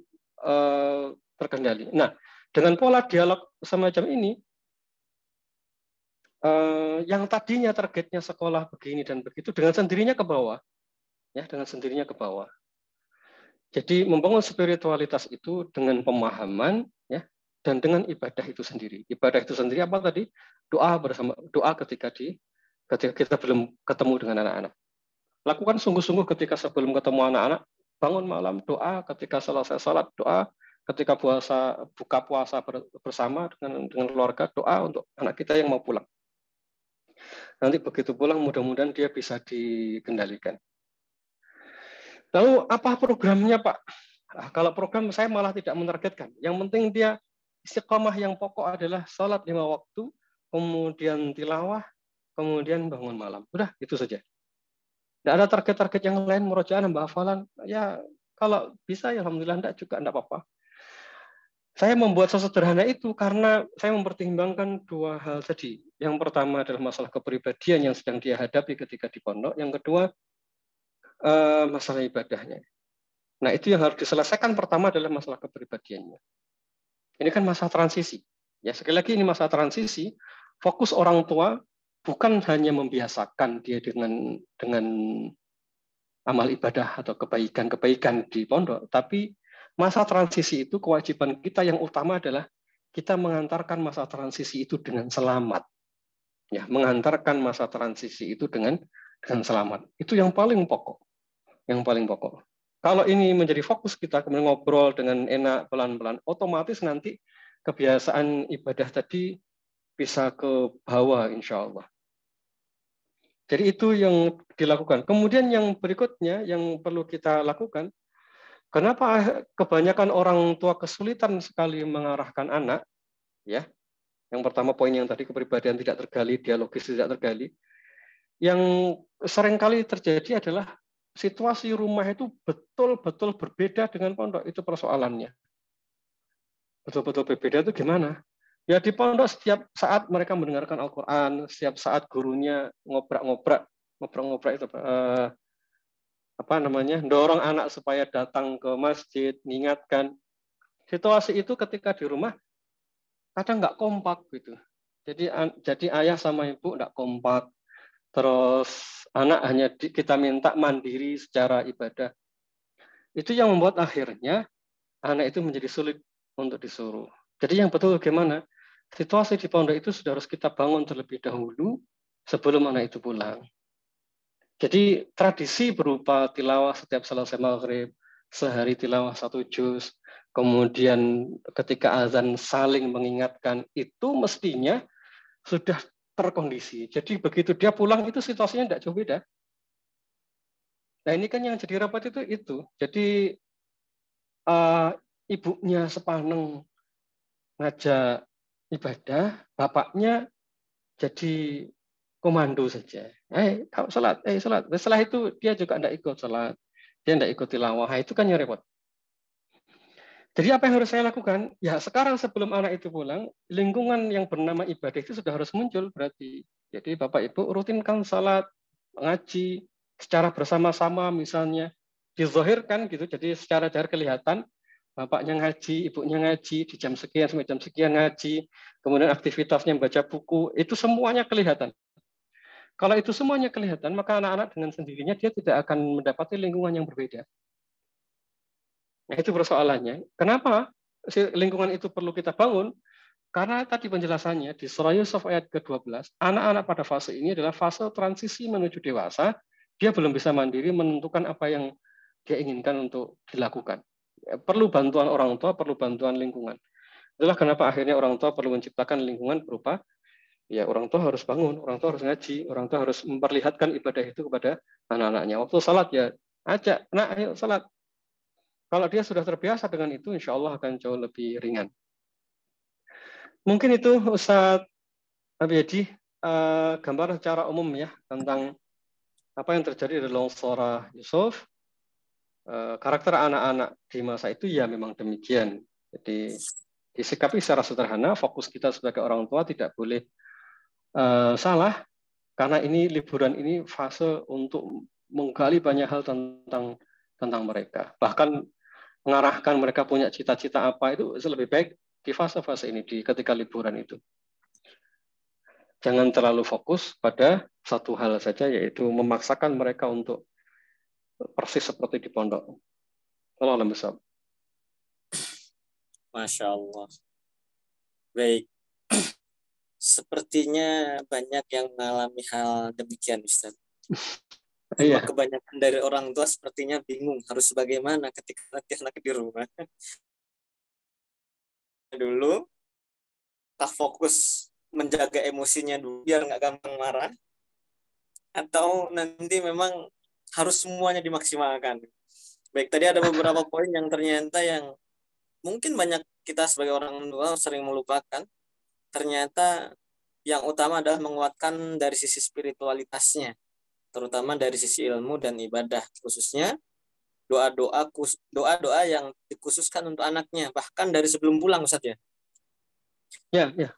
terkendali. Nah, dengan pola dialog semacam ini, yang tadinya targetnya sekolah begini dan begitu, dengan sendirinya ke bawah, ya dengan sendirinya ke bawah. Jadi membangun spiritualitas itu dengan pemahaman, ya, dan dengan ibadah itu sendiri. Ibadah itu sendiri apa tadi? Doa ketika kita belum ketemu dengan anak-anak. Lakukan sungguh-sungguh ketika sebelum ketemu anak-anak. Bangun malam doa, ketika selesai salat doa, ketika buka puasa bersama dengan keluarga, doa untuk anak kita yang mau pulang. Nanti begitu pulang mudah-mudahan dia bisa dikendalikan. Lalu apa programnya Pak? Nah, kalau program saya malah tidak menargetkan. Yang penting dia istiqomah, yang pokok adalah salat 5 waktu, kemudian tilawah, kemudian bangun malam. Udah, itu saja. Tidak ada target-target yang lain, murojaah, nambah hafalan. Ya, kalau bisa ya alhamdulillah, tidak juga, tidak apa-apa. Saya membuat sesederhana itu karena saya mempertimbangkan dua hal tadi. Yang pertama adalah masalah kepribadian yang sedang dia hadapi ketika di pondok. Yang kedua, masalah ibadahnya. Nah, itu yang harus diselesaikan pertama adalah masalah kepribadiannya. Ini kan masa transisi. Ya, sekali lagi ini masa transisi. Fokus orang tua bukan hanya membiasakan dia dengan amal ibadah atau kebaikan-kebaikan di pondok, tapi masa transisi itu kewajiban kita yang utama adalah kita mengantarkan masa transisi itu dengan selamat. Ya, mengantarkan masa transisi itu dengan selamat. Itu yang paling pokok. Yang paling pokok. Kalau ini menjadi fokus kita, kemudian ngobrol dengan enak, pelan-pelan, otomatis nanti kebiasaan ibadah tadi bisa ke bawah, insya Allah. Jadi itu yang dilakukan. Kemudian yang berikutnya yang perlu kita lakukan, kenapa kebanyakan orang tua kesulitan sekali mengarahkan anak? Ya, yang pertama poin yang tadi kepribadian tidak tergali, dialogis tidak tergali. Yang seringkali terjadi adalah situasi rumah itu betul-betul berbeda dengan pondok. Itu persoalannya. Betul-betul berbeda itu gimana? Ya di pondok setiap saat mereka mendengarkan Al-Quran, setiap saat gurunya ngobrak-ngobrak itu apa namanya, dorong anak supaya datang ke masjid, mengingatkan. Situasi itu ketika di rumah kadang nggak kompak gitu. Jadi ayah sama ibu nggak kompak. Terus anak hanya kita minta mandiri secara ibadah. Itu yang membuat akhirnya anak itu menjadi sulit untuk disuruh. Jadi yang betul bagaimana? Situasi di pondok itu sudah harus kita bangun terlebih dahulu sebelum anak itu pulang. Jadi tradisi berupa tilawah setiap selesai maghrib, sehari tilawah 1 juz, kemudian ketika azan saling mengingatkan, itu mestinya sudah terkondisi. Jadi begitu dia pulang itu situasinya tidak jauh beda. Nah ini kan yang jadi rapat itu. Jadi ibunya sepaneng ngajak ibadah, bapaknya jadi komando saja. Kamu sholat, sholat. Setelah itu dia juga tidak ikut sholat, dia tidak ikut tilawah. Itu kan yang repot. Jadi apa yang harus saya lakukan? Ya sekarang sebelum anak itu pulang, lingkungan yang bernama ibadah itu sudah harus muncul berarti. Jadi Bapak Ibu rutinkan sholat, ngaji secara bersama-sama misalnya dizahirkan gitu. Jadi secara jahir kelihatan bapaknya ngaji, ibunya ngaji di jam sekian sampai jam sekian ngaji, kemudian aktivitasnya membaca buku, itu semuanya kelihatan. Kalau itu semuanya kelihatan, maka anak-anak dengan sendirinya dia tidak akan mendapati lingkungan yang berbeda. Nah, itu persoalannya. Kenapa lingkungan itu perlu kita bangun? Karena tadi penjelasannya di surah Yusuf ayat ke-12, anak-anak pada fase ini adalah fase transisi menuju dewasa. Dia belum bisa mandiri menentukan apa yang dia inginkan untuk dilakukan. Perlu bantuan orang tua, perlu bantuan lingkungan. Itulah kenapa akhirnya orang tua perlu menciptakan lingkungan berupa ya orang tua harus bangun, orang tua harus ngaji, orang tua harus memperlihatkan ibadah itu kepada anak-anaknya. Waktu salat ya ajak, nah ayo salat. Kalau dia sudah terbiasa dengan itu, insya Allah akan jauh lebih ringan. Mungkin itu Ustadz Abiyadi, gambar secara umum ya tentang apa yang terjadi di Longsora Yusuf. Karakter anak-anak di masa itu ya memang demikian. Jadi disikapi secara sederhana, fokus kita sebagai orang tua tidak boleh salah, karena ini liburan ini fase untuk menggali banyak hal tentang mereka. Bahkan mengarahkan mereka punya cita-cita apa itu lebih baik di fase-fase ini, ketika liburan itu. Jangan terlalu fokus pada satu hal saja, yaitu memaksakan mereka untuk persis seperti di pondok. Allah besar. Masya Allah. Baik. Sepertinya banyak yang mengalami hal demikian, Ustaz. Iya. Kebanyakan dari orang tua sepertinya bingung harus bagaimana ketika nanti anak di rumah. Dulu, tak fokus menjaga emosinya dulu biar nggak gampang marah, atau nanti memang harus semuanya dimaksimalkan. Baik, tadi ada beberapa poin yang ternyata yang mungkin banyak kita sebagai orang tua sering melupakan. Ternyata yang utama adalah menguatkan dari sisi spiritualitasnya, terutama dari sisi ilmu dan ibadah, khususnya doa-doa yang dikhususkan untuk anaknya, bahkan dari sebelum pulang, Ustaz ya. Ya, ya.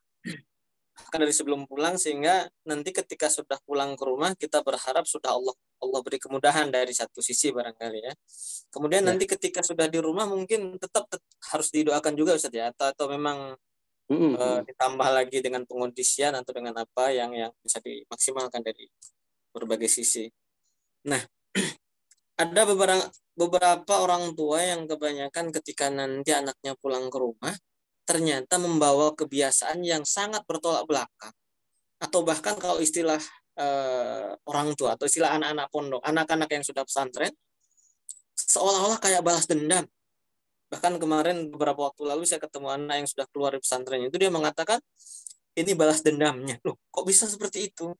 Bahkan dari sebelum pulang, sehingga nanti ketika sudah pulang ke rumah kita berharap sudah Allah beri kemudahan dari satu sisi barangkali ya. Kemudian Ya. nanti ketika sudah di rumah mungkin tetap harus didoakan juga Ustaz ya, atau memang ditambah lagi dengan pengondisian atau dengan apa yang bisa dimaksimalkan dari berbagai sisi. Nah, ada beberapa orang tua yang kebanyakan ketika nanti anaknya pulang ke rumah ternyata membawa kebiasaan yang sangat bertolak belakang, atau bahkan kalau istilah orang tua atau istilah anak-anak pondok, anak-anak yang sudah pesantren, seolah-olah kayak balas dendam. Bahkan kemarin beberapa waktu lalu saya ketemu anak yang sudah keluar dari pesantren, itu dia mengatakan ini balas dendamnya. Loh, kok bisa seperti itu?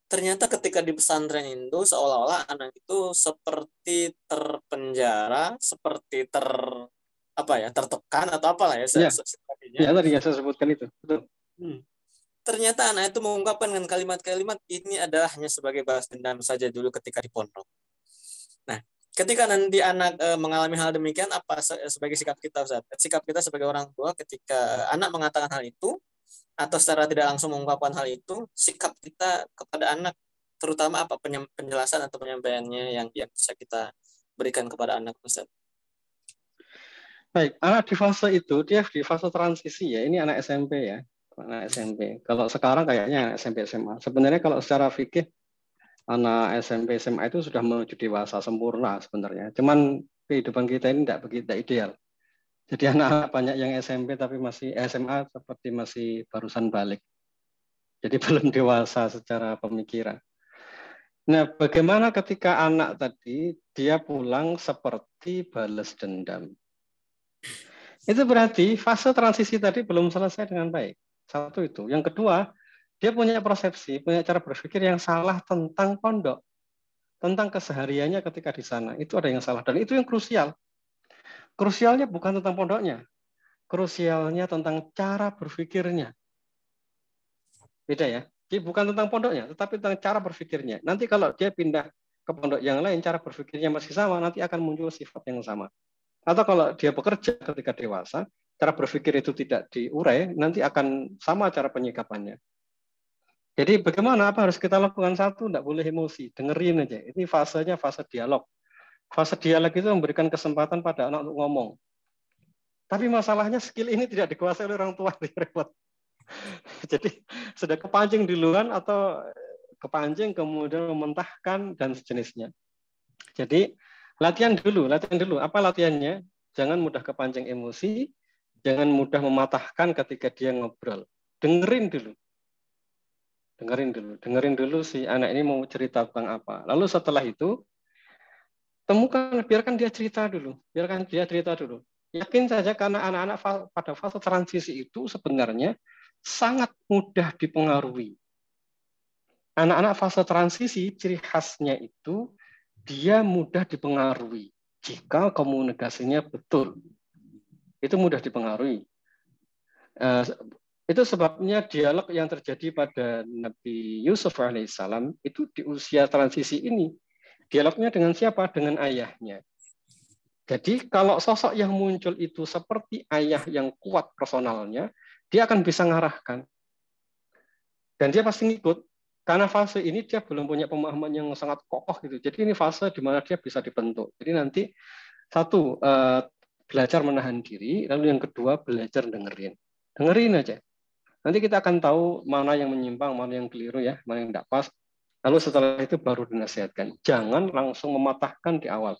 Ternyata ketika di pesantren itu seolah-olah anak itu seperti terpenjara, seperti tertekan atau apalah ya. Ya, ya tadi yang saya sebutkan itu. Betul. Ternyata anak itu mengungkapkan dengan kalimat-kalimat ini adalah hanya sebagai balas dendam saja dulu ketika di pondok. Nah, ketika nanti anak mengalami hal demikian, apa sebagai sikap kita, Ustaz? Sikap kita sebagai orang tua ketika anak mengatakan hal itu atau secara tidak langsung mengungkapkan hal itu, sikap kita kepada anak terutama apa penjelasan atau penyampaiannya yang bisa kita berikan kepada anak, Ustaz? Baik, anak di fase itu dia di fase transisi ya. Ini anak SMP ya, anak SMP. Kalau sekarang kayaknya anak SMP SMA. Sebenarnya kalau secara fikih anak SMP SMA itu sudah menuju dewasa sempurna sebenarnya. Cuman kehidupan kita ini tidak begitu ideal. Jadi anak banyak yang SMP tapi masih SMA seperti masih barusan balik. Jadi belum dewasa secara pemikiran. Nah, bagaimana ketika anak tadi dia pulang seperti balas dendam? Itu berarti fase transisi tadi belum selesai dengan baik. Satu itu. Yang kedua, dia punya persepsi, punya cara berpikir yang salah tentang pondok. Tentang kesehariannya ketika di sana. Itu ada yang salah. Dan itu yang krusial. Krusialnya bukan tentang pondoknya. Krusialnya tentang cara berpikirnya. Beda ya. Jadi bukan tentang pondoknya, tetapi tentang cara berpikirnya. Nanti kalau dia pindah ke pondok yang lain, cara berpikirnya masih sama, nanti akan muncul sifat yang sama. Atau kalau dia bekerja ketika dewasa, cara berpikir itu tidak diurai, nanti akan sama cara penyikapannya. Jadi bagaimana, apa harus kita lakukan? Satu, tidak boleh emosi, dengerin aja. Ini fasenya fase dialog. Fase dialog itu memberikan kesempatan pada anak untuk ngomong. Tapi masalahnya skill ini tidak dikuasai oleh orang tua, repot. Jadi sudah kepancing duluan atau kepancing kemudian mementahkan dan sejenisnya. Jadi latihan dulu. Apa latihannya? Jangan mudah kepancing emosi, jangan mudah mematahkan ketika dia ngobrol. Dengerin dulu si anak ini mau cerita tentang apa. Lalu setelah itu biarkan dia cerita dulu. Yakin saja karena anak-anak pada fase transisi itu sebenarnya sangat mudah dipengaruhi. Anak-anak fase transisi ciri khasnya itu dia mudah dipengaruhi jika komunikasinya betul. Itu mudah dipengaruhi. Itu sebabnya dialog yang terjadi pada Nabi Yusuf alaihissalam itu di usia transisi ini. Dialognya dengan siapa? Dengan ayahnya. Jadi kalau sosok yang muncul itu seperti ayah yang kuat personalnya, dia akan bisa mengarahkan. Dan dia pasti ngikut. Karena fase ini dia belum punya pemahaman yang sangat kokoh gitu. Jadi ini fase di mana dia bisa dibentuk. Jadi nanti satu, belajar menahan diri. Lalu yang kedua, belajar dengerin. Dengerin aja. Nanti kita akan tahu mana yang menyimpang, mana yang keliru ya, mana yang tidak pas. Lalu setelah itu baru dinasihatkan. Jangan langsung mematahkan di awal.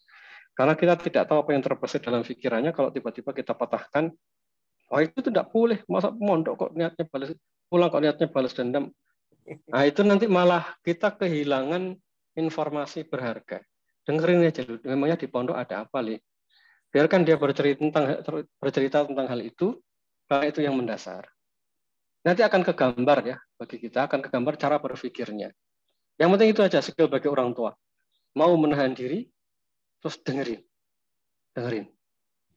Karena kita tidak tahu apa yang terbesit dalam pikirannya. Kalau tiba-tiba kita patahkan, oh itu tidak boleh. Masa mondok kok niatnya balas, pulang kok niatnya balas dendam. Nah itu nanti malah kita kehilangan informasi berharga. Dengerin aja dulu, memangnya di pondok ada apa, Li? Biarkan dia bercerita tentang hal itu, karena itu yang mendasar. Nanti akan kegambar ya, bagi kita akan kegambar cara berpikirnya. Yang penting itu aja skill bagi orang tua. Mau menahan diri, terus dengerin.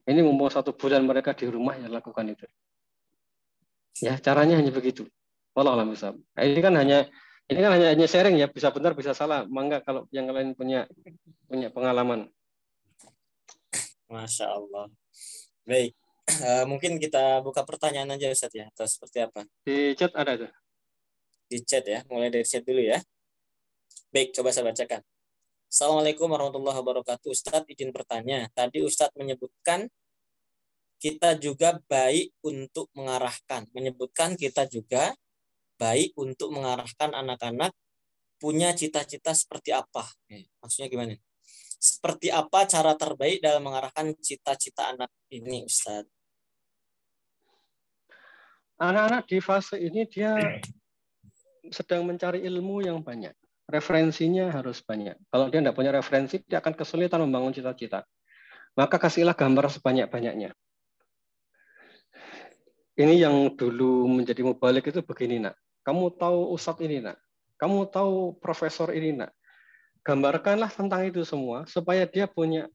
Ini mumpung 1 bulan mereka di rumah ya lakukan itu. Ya caranya hanya begitu. Wallahu a'lam bishawab. Ini kan hanya sharing ya, bisa benar bisa salah. Mangga kalau yang lain punya pengalaman. Masya Allah. Baik. Mungkin kita buka pertanyaan aja Ustaz ya, atau seperti apa? Di chat ada tuh. Di chat ya, mulai dari chat dulu ya. Baik, coba saya bacakan. Assalamualaikum warahmatullahi wabarakatuh. Ustadz izin bertanya. Tadi Ustadz menyebutkan kita juga baik untuk mengarahkan. Menyebutkan kita juga baik untuk mengarahkan anak-anak punya cita-cita seperti apa. Maksudnya gimana? Seperti apa cara terbaik dalam mengarahkan cita-cita anak ini, Ustadz? Anak-anak di fase ini dia sedang mencari ilmu yang banyak. Referensinya harus banyak. Kalau dia tidak punya referensi, dia akan kesulitan membangun cita-cita. Maka kasihlah gambar sebanyak-banyaknya. Ini yang dulu menjadi mubalik itu begini, nak. Kamu tahu ustadz ini, nak. Kamu tahu profesor ini, nak. Gambarkanlah tentang itu semua supaya dia punya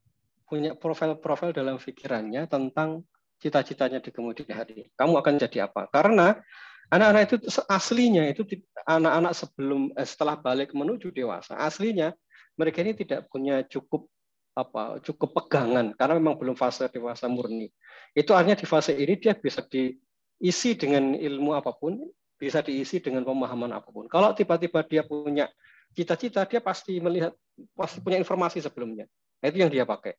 profil-profil dalam pikirannya tentang cita-citanya di kemudian hari. Kamu akan jadi apa? Karena anak-anak itu aslinya itu anak-anak setelah balik menuju dewasa, aslinya mereka ini tidak punya cukup pegangan karena memang belum fase dewasa murni. Itu artinya di fase ini dia bisa diisi dengan ilmu apapun, bisa diisi dengan pemahaman apapun. Kalau tiba-tiba dia punya cita-cita, dia pasti punya informasi sebelumnya. Nah, itu yang dia pakai.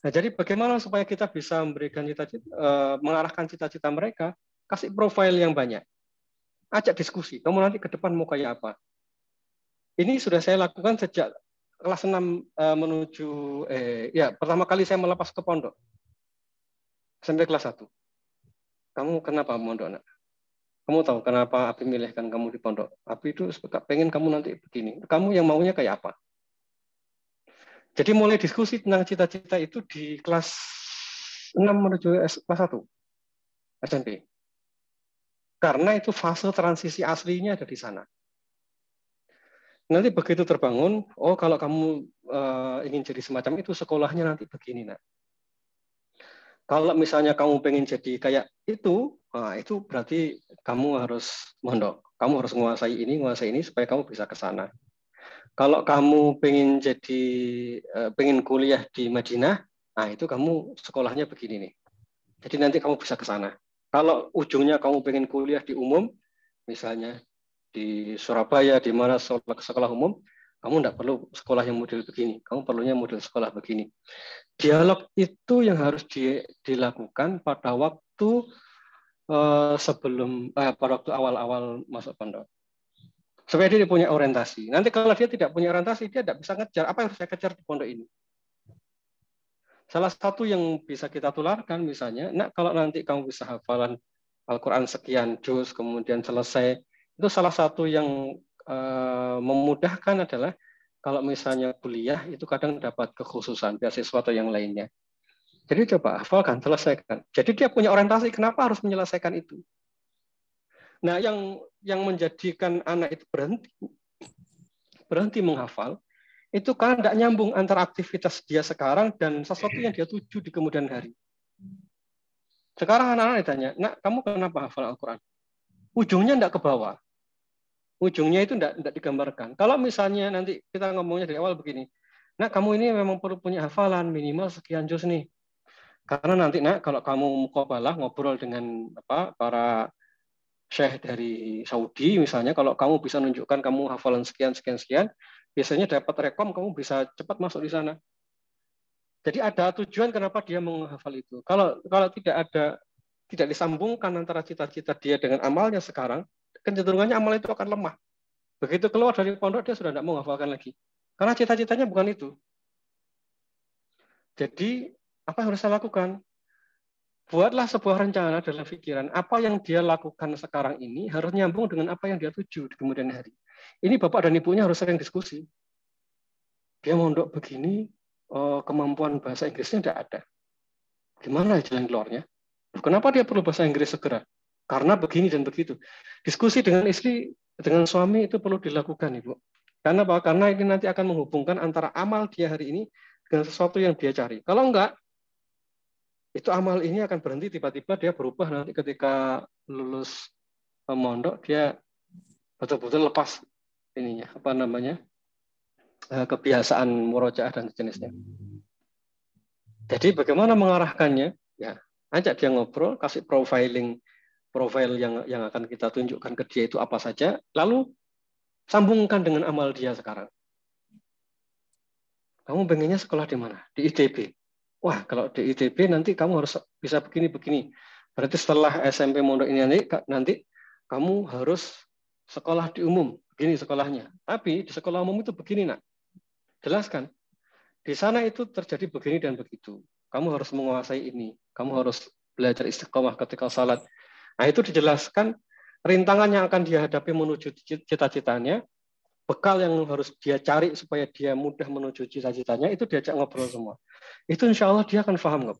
Nah, jadi bagaimana supaya kita bisa memberikan mengarahkan cita-cita mereka, kasih profil yang banyak. Ajak diskusi, kamu nanti ke depan mau kayak apa? Ini sudah saya lakukan sejak kelas 6 pertama kali saya melepas ke pondok. Sampai kelas 1. Kamu kenapa mondok, nak? Kamu tahu kenapa Abi milihkan kamu di pondok? Abi itu pengen kamu nanti begini. Kamu yang maunya kayak apa? Jadi mulai diskusi tentang cita-cita itu di kelas 6 menuju kelas 1 SMP. Karena itu fase transisi aslinya ada di sana. Nanti begitu terbangun, oh kalau kamu ingin jadi semacam itu, sekolahnya nanti begini, nak. Kalau misalnya kamu pengen jadi kayak itu, nah itu berarti kamu harus mondok. Kamu harus menguasai ini supaya kamu bisa ke sana. Kalau kamu pengen kuliah di Madinah, nah itu kamu sekolahnya begini nih. Jadi nanti kamu bisa ke sana. Kalau ujungnya kamu pengen kuliah di umum, misalnya di Surabaya, di mana sekolah umum, kamu tidak perlu sekolah yang model begini. Kamu perlunya model sekolah begini. Dialog itu yang harus dilakukan pada waktu pada waktu awal-awal masuk pondok. Supaya dia punya orientasi. Nanti kalau dia tidak punya orientasi, dia tidak bisa ngejar apa yang harus saya kejar di pondok ini. Salah satu yang bisa kita tularkan misalnya, nah kalau nanti kamu bisa hafalan Al-Quran sekian juz, kemudian selesai, itu salah satu yang memudahkan adalah kalau misalnya kuliah itu kadang dapat kekhususan beasiswa atau yang lainnya. Jadi coba hafalkan, selesaikan. Jadi dia punya orientasi kenapa harus menyelesaikan itu. Nah, yang menjadikan anak itu berhenti menghafal itu karena tidak nyambung antara aktivitas dia sekarang dan sesuatu yang dia tuju di kemudian hari. Sekarang anak-anak ditanya, nak kamu kenapa hafal Al-Quran? Ujungnya tidak ke bawah. Ujungnya itu tidak digambarkan. Kalau misalnya nanti kita ngomongnya dari awal begini, nak kamu ini memang perlu punya hafalan minimal sekian juz nih. Karena nanti nak kalau kamu muqabalah ngobrol dengan para syekh dari Saudi misalnya, kalau kamu bisa menunjukkan kamu hafalan sekian biasanya dapat rekom kamu bisa cepat masuk di sana. Jadi ada tujuan kenapa dia menghafal itu. Kalau tidak disambungkan antara cita-cita dia dengan amalnya sekarang, kecenderungannya amal itu akan lemah. Begitu keluar dari pondok dia sudah tidak mau menghafalkan lagi. Karena cita-citanya bukan itu. Jadi apa yang harus saya lakukan? Buatlah sebuah rencana dalam pikiran. Apa yang dia lakukan sekarang ini harus nyambung dengan apa yang dia tuju di kemudian hari. Ini bapak dan ibunya harus sering diskusi. Dia mondok begini, kemampuan bahasa Inggrisnya tidak ada. Gimana jalan keluarnya? Kenapa dia perlu bahasa Inggris segera? Karena begini dan begitu. Diskusi dengan istri, dengan suami itu perlu dilakukan, Ibu. Karena apa? Karena ini nanti akan menghubungkan antara amal dia hari ini dengan sesuatu yang dia cari. Kalau enggak, itu amal ini akan berhenti tiba-tiba dia berubah nanti ketika lulus mondok dia betul-betul lepas ininya kebiasaan murojaah dan sejenisnya. Jadi bagaimana mengarahkannya? Ya, ajak dia ngobrol, kasih profil yang akan kita tunjukkan ke dia itu apa saja, lalu sambungkan dengan amal dia sekarang. Kamu pengennya sekolah di mana? Di ITB. Wah, kalau di ITB nanti kamu harus bisa begini-begini. Berarti setelah SMP mondok ini nanti kamu harus sekolah di umum. Begini sekolahnya. Tapi di sekolah umum itu begini, nak. Jelaskan. Di sana itu terjadi begini dan begitu. Kamu harus menguasai ini. Kamu harus belajar istiqomah ketika salat. Nah, itu dijelaskan rintangan yang akan dihadapi menuju cita-citanya, bekal yang harus dia cari supaya dia mudah menuju cita-citanya, itu diajak ngobrol semua. Itu insya Allah dia akan paham.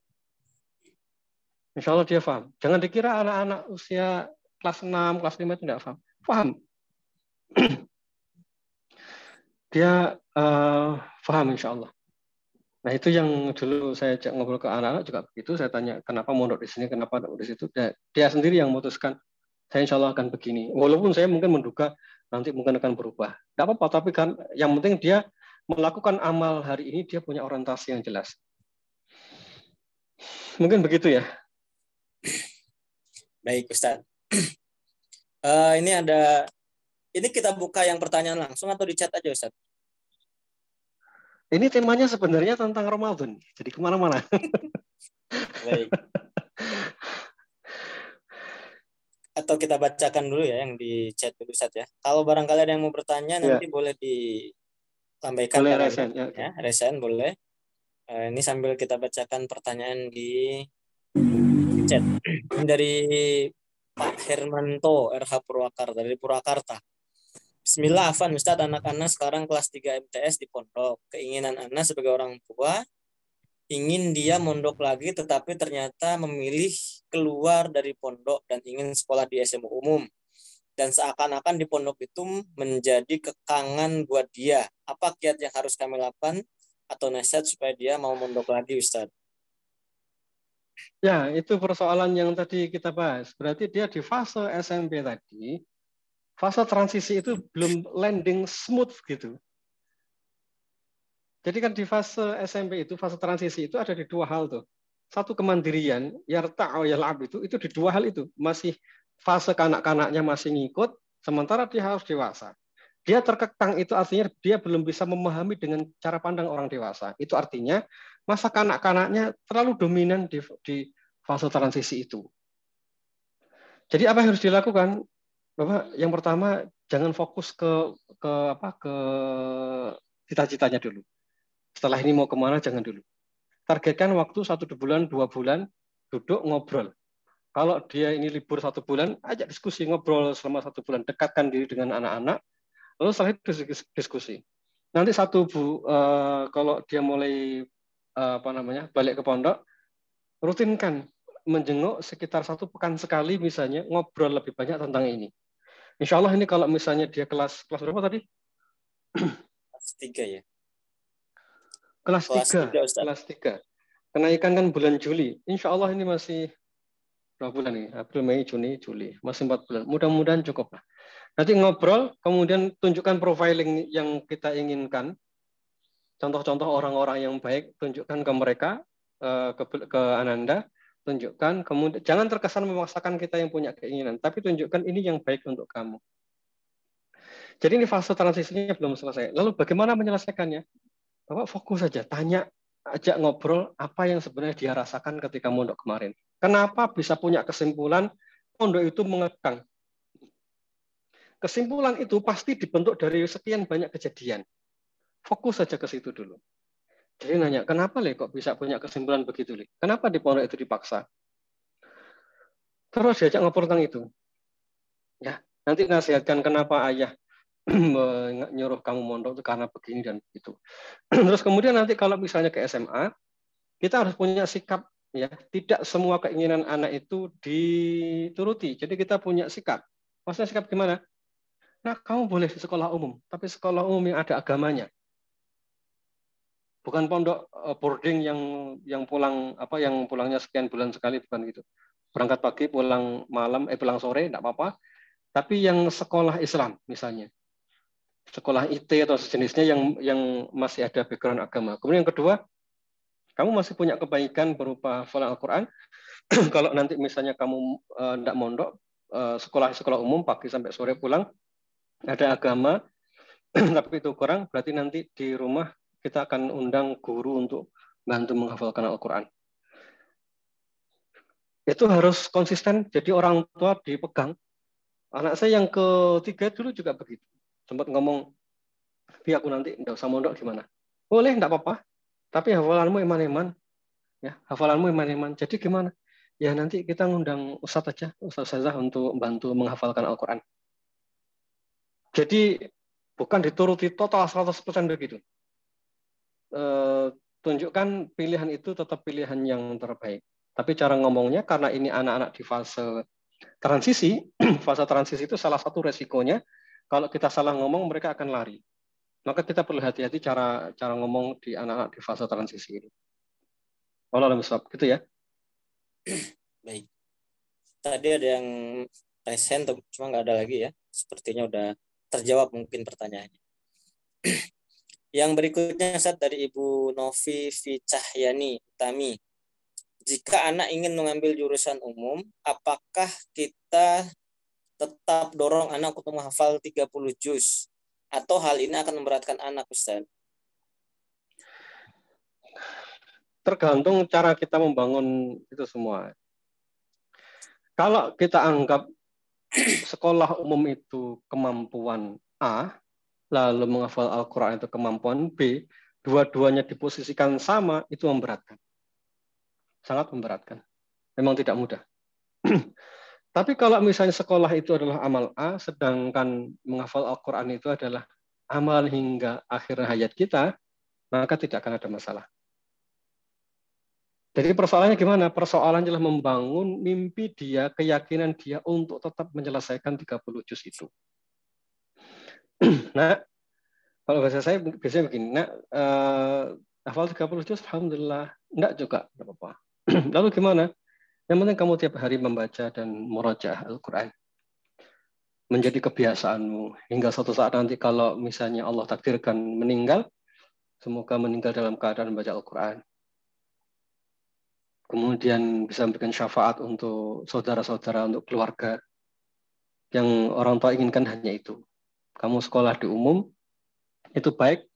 Insya Allah dia paham. Jangan dikira anak-anak usia kelas 6, kelas 5 itu tidak paham. Paham. Dia paham insya Allah. Nah, itu yang dulu saya ajak ngobrol ke anak-anak juga begitu. Saya tanya, kenapa mondok di sini, kenapa mondok di situ. Dia sendiri yang memutuskan, saya insya Allah akan begini. Walaupun saya mungkin menduga nanti mungkin akan berubah. Tidak apa-apa, tapi kan yang penting dia melakukan amal hari ini, dia punya orientasi yang jelas. Mungkin begitu ya. Baik, Ustaz. Ini kita buka yang pertanyaan langsung atau di chat aja, Ustaz? Ini temanya sebenarnya tentang Ramadan, jadi kemana-mana. Baik. Atau kita bacakan dulu ya yang di chat dulu, Ustaz ya. Kalau barangkali ada yang mau bertanya, nanti boleh dilambaikan boleh tangannya. resen, ya, okay. Ya, resen boleh. Ini sambil kita bacakan pertanyaan di chat. Ini dari Pak Hermanto RH Purwakarta, dari Purwakarta. Bismillah, Afan Ustadz, anak-anak sekarang kelas 3 MTS di pondok. Keinginan anak sebagai orang tua, ingin dia mondok lagi, tetapi ternyata memilih keluar dari pondok dan ingin sekolah di SMA umum. Dan seakan-akan di pondok itu menjadi kekangan buat dia. Apa kiat yang harus kami lakukan atau nasihat supaya dia mau mondok lagi, Ustadz? Ya, itu persoalan yang tadi kita bahas. Berarti dia di fase SMP tadi, fase transisi itu belum landing smooth gitu. Jadi kan di fase SMP itu, fase transisi itu ada di dua hal tuh. Satu kemandirian, yarta'u yal'ab itu di dua hal itu. Masih fase kanak-kanaknya masih ngikut, sementara dia harus dewasa. Dia terkekang itu artinya dia belum bisa memahami dengan cara pandang orang dewasa. Itu artinya masa kanak-kanaknya terlalu dominan di fase transisi itu. Jadi apa yang harus dilakukan? Bapak, yang pertama jangan fokus ke cita-citanya dulu. Setelah ini mau kemana jangan dulu. Targetkan waktu 1 bulan, 2 bulan, duduk ngobrol. Kalau dia ini libur 1 bulan, ajak diskusi, ngobrol selama 1 bulan, dekatkan diri dengan anak-anak, lalu setelah itu diskusi. Nanti kalau dia mulai balik ke pondok, rutinkan menjenguk sekitar 1 pekan sekali misalnya, ngobrol lebih banyak tentang ini. Insya Allah ini kalau misalnya dia kelas berapa tadi? Kelas 3 ya. Kelas 3. Kenaikan kan bulan Juli. Insya Allah ini masih berapa bulan nih? April, Mei, Juni, Juli. Masih 4 bulan. Mudah-mudahan cukup lah. Nanti ngobrol, kemudian tunjukkan profiling yang kita inginkan. Contoh-contoh orang-orang yang baik, tunjukkan ke mereka, ke Ananda, tunjukkan. Kemudian jangan terkesan memaksakan kita yang punya keinginan, tapi tunjukkan ini yang baik untuk kamu. Jadi ini fase transisinya belum selesai. Lalu bagaimana menyelesaikannya? Bapak fokus saja, tanya, ajak ngobrol apa yang sebenarnya dia rasakan ketika mondok kemarin. Kenapa bisa punya kesimpulan mondok itu mengekang? Kesimpulan itu pasti dibentuk dari sekian banyak kejadian. Fokus saja ke situ dulu. Jadi nanya, kenapa kok bisa punya kesimpulan begitu? Kenapa di pondok itu dipaksa? Terus diajak ngobrol tentang itu. Ya, nanti nasihatkan kenapa ayah menyuruh kamu mondok itu karena begini dan begitu. Terus kemudian nanti kalau misalnya ke SMA, kita harus punya sikap, ya, tidak semua keinginan anak itu dituruti. Jadi kita punya sikap. Maksudnya sikap gimana? Nah, kamu boleh di sekolah umum, tapi sekolah umum yang ada agamanya. Bukan pondok boarding yang pulangnya sekian bulan sekali, bukan gitu. Berangkat pagi, pulang malam, pulang sore, enggak apa-apa. Tapi yang sekolah Islam misalnya. Sekolah IT atau sejenisnya yang masih ada background agama. Kemudian yang kedua, Kamu masih punya kebaikan berupa hafalan Al-Quran. Kalau nanti misalnya kamu tidak mondok, sekolah umum pagi sampai sore pulang, ada agama, tapi itu kurang, berarti nanti di rumah kita akan undang guru untuk bantu menghafalkan Al-Quran. Itu harus konsisten, jadi orang tua dipegang. Anak saya yang ketiga dulu juga begitu. Sempat ngomong, Bi aku nanti nggak usah mondok gimana? Boleh, nggak apa-apa. Tapi hafalanmu iman-iman. Ya, hafalanmu iman-iman. Jadi gimana? Ya nanti kita ngundang Ustadz aja, Ustazah untuk bantu menghafalkan Al-Quran. Jadi bukan dituruti total 100% begitu. Tunjukkan pilihan itu tetap pilihan yang terbaik. Tapi cara ngomongnya, karena ini anak-anak di fase transisi, fase transisi itu salah satu resikonya, kalau kita salah ngomong mereka akan lari. Maka kita perlu hati-hati cara ngomong di anak-anak di fase transisi ini. Allah gitu ya. Baik. Tadi ada yang present, cuma nggak ada lagi ya. Sepertinya udah terjawab mungkin pertanyaannya. Yang berikutnya Ustaz dari Ibu Novi Cahyani Utami. Jika anak ingin mengambil jurusan umum, apakah kita tetap dorong anak untuk menghafal 30 juz? Atau hal ini akan memberatkan anak, Ustaz? Tergantung cara kita membangun itu semua. Kalau kita anggap sekolah umum itu kemampuan A, lalu menghafal Al-Quran itu kemampuan B, dua-duanya diposisikan sama, itu memberatkan. Sangat memberatkan. Memang tidak mudah. Tapi kalau misalnya sekolah itu adalah amal A, sedangkan menghafal Al-Quran itu adalah amal hingga akhir hayat kita, maka tidak akan ada masalah. Jadi persoalannya gimana? Persoalannya adalah membangun mimpi dia, keyakinan dia untuk tetap menyelesaikan 30 juz itu. Nah, kalau bahasa saya biasanya begini, hafal 30 juz, alhamdulillah. Enggak juga, enggak apa-apa. Lalu gimana? Yang penting kamu tiap hari membaca dan murojaah Al-Quran. Menjadi kebiasaanmu. Hingga suatu saat nanti kalau misalnya Allah takdirkan meninggal, semoga meninggal dalam keadaan membaca Al-Quran. Kemudian bisa memberikan syafaat untuk saudara-saudara, untuk keluarga. Yang orang tua inginkan hanya itu. Kamu sekolah di umum, itu baik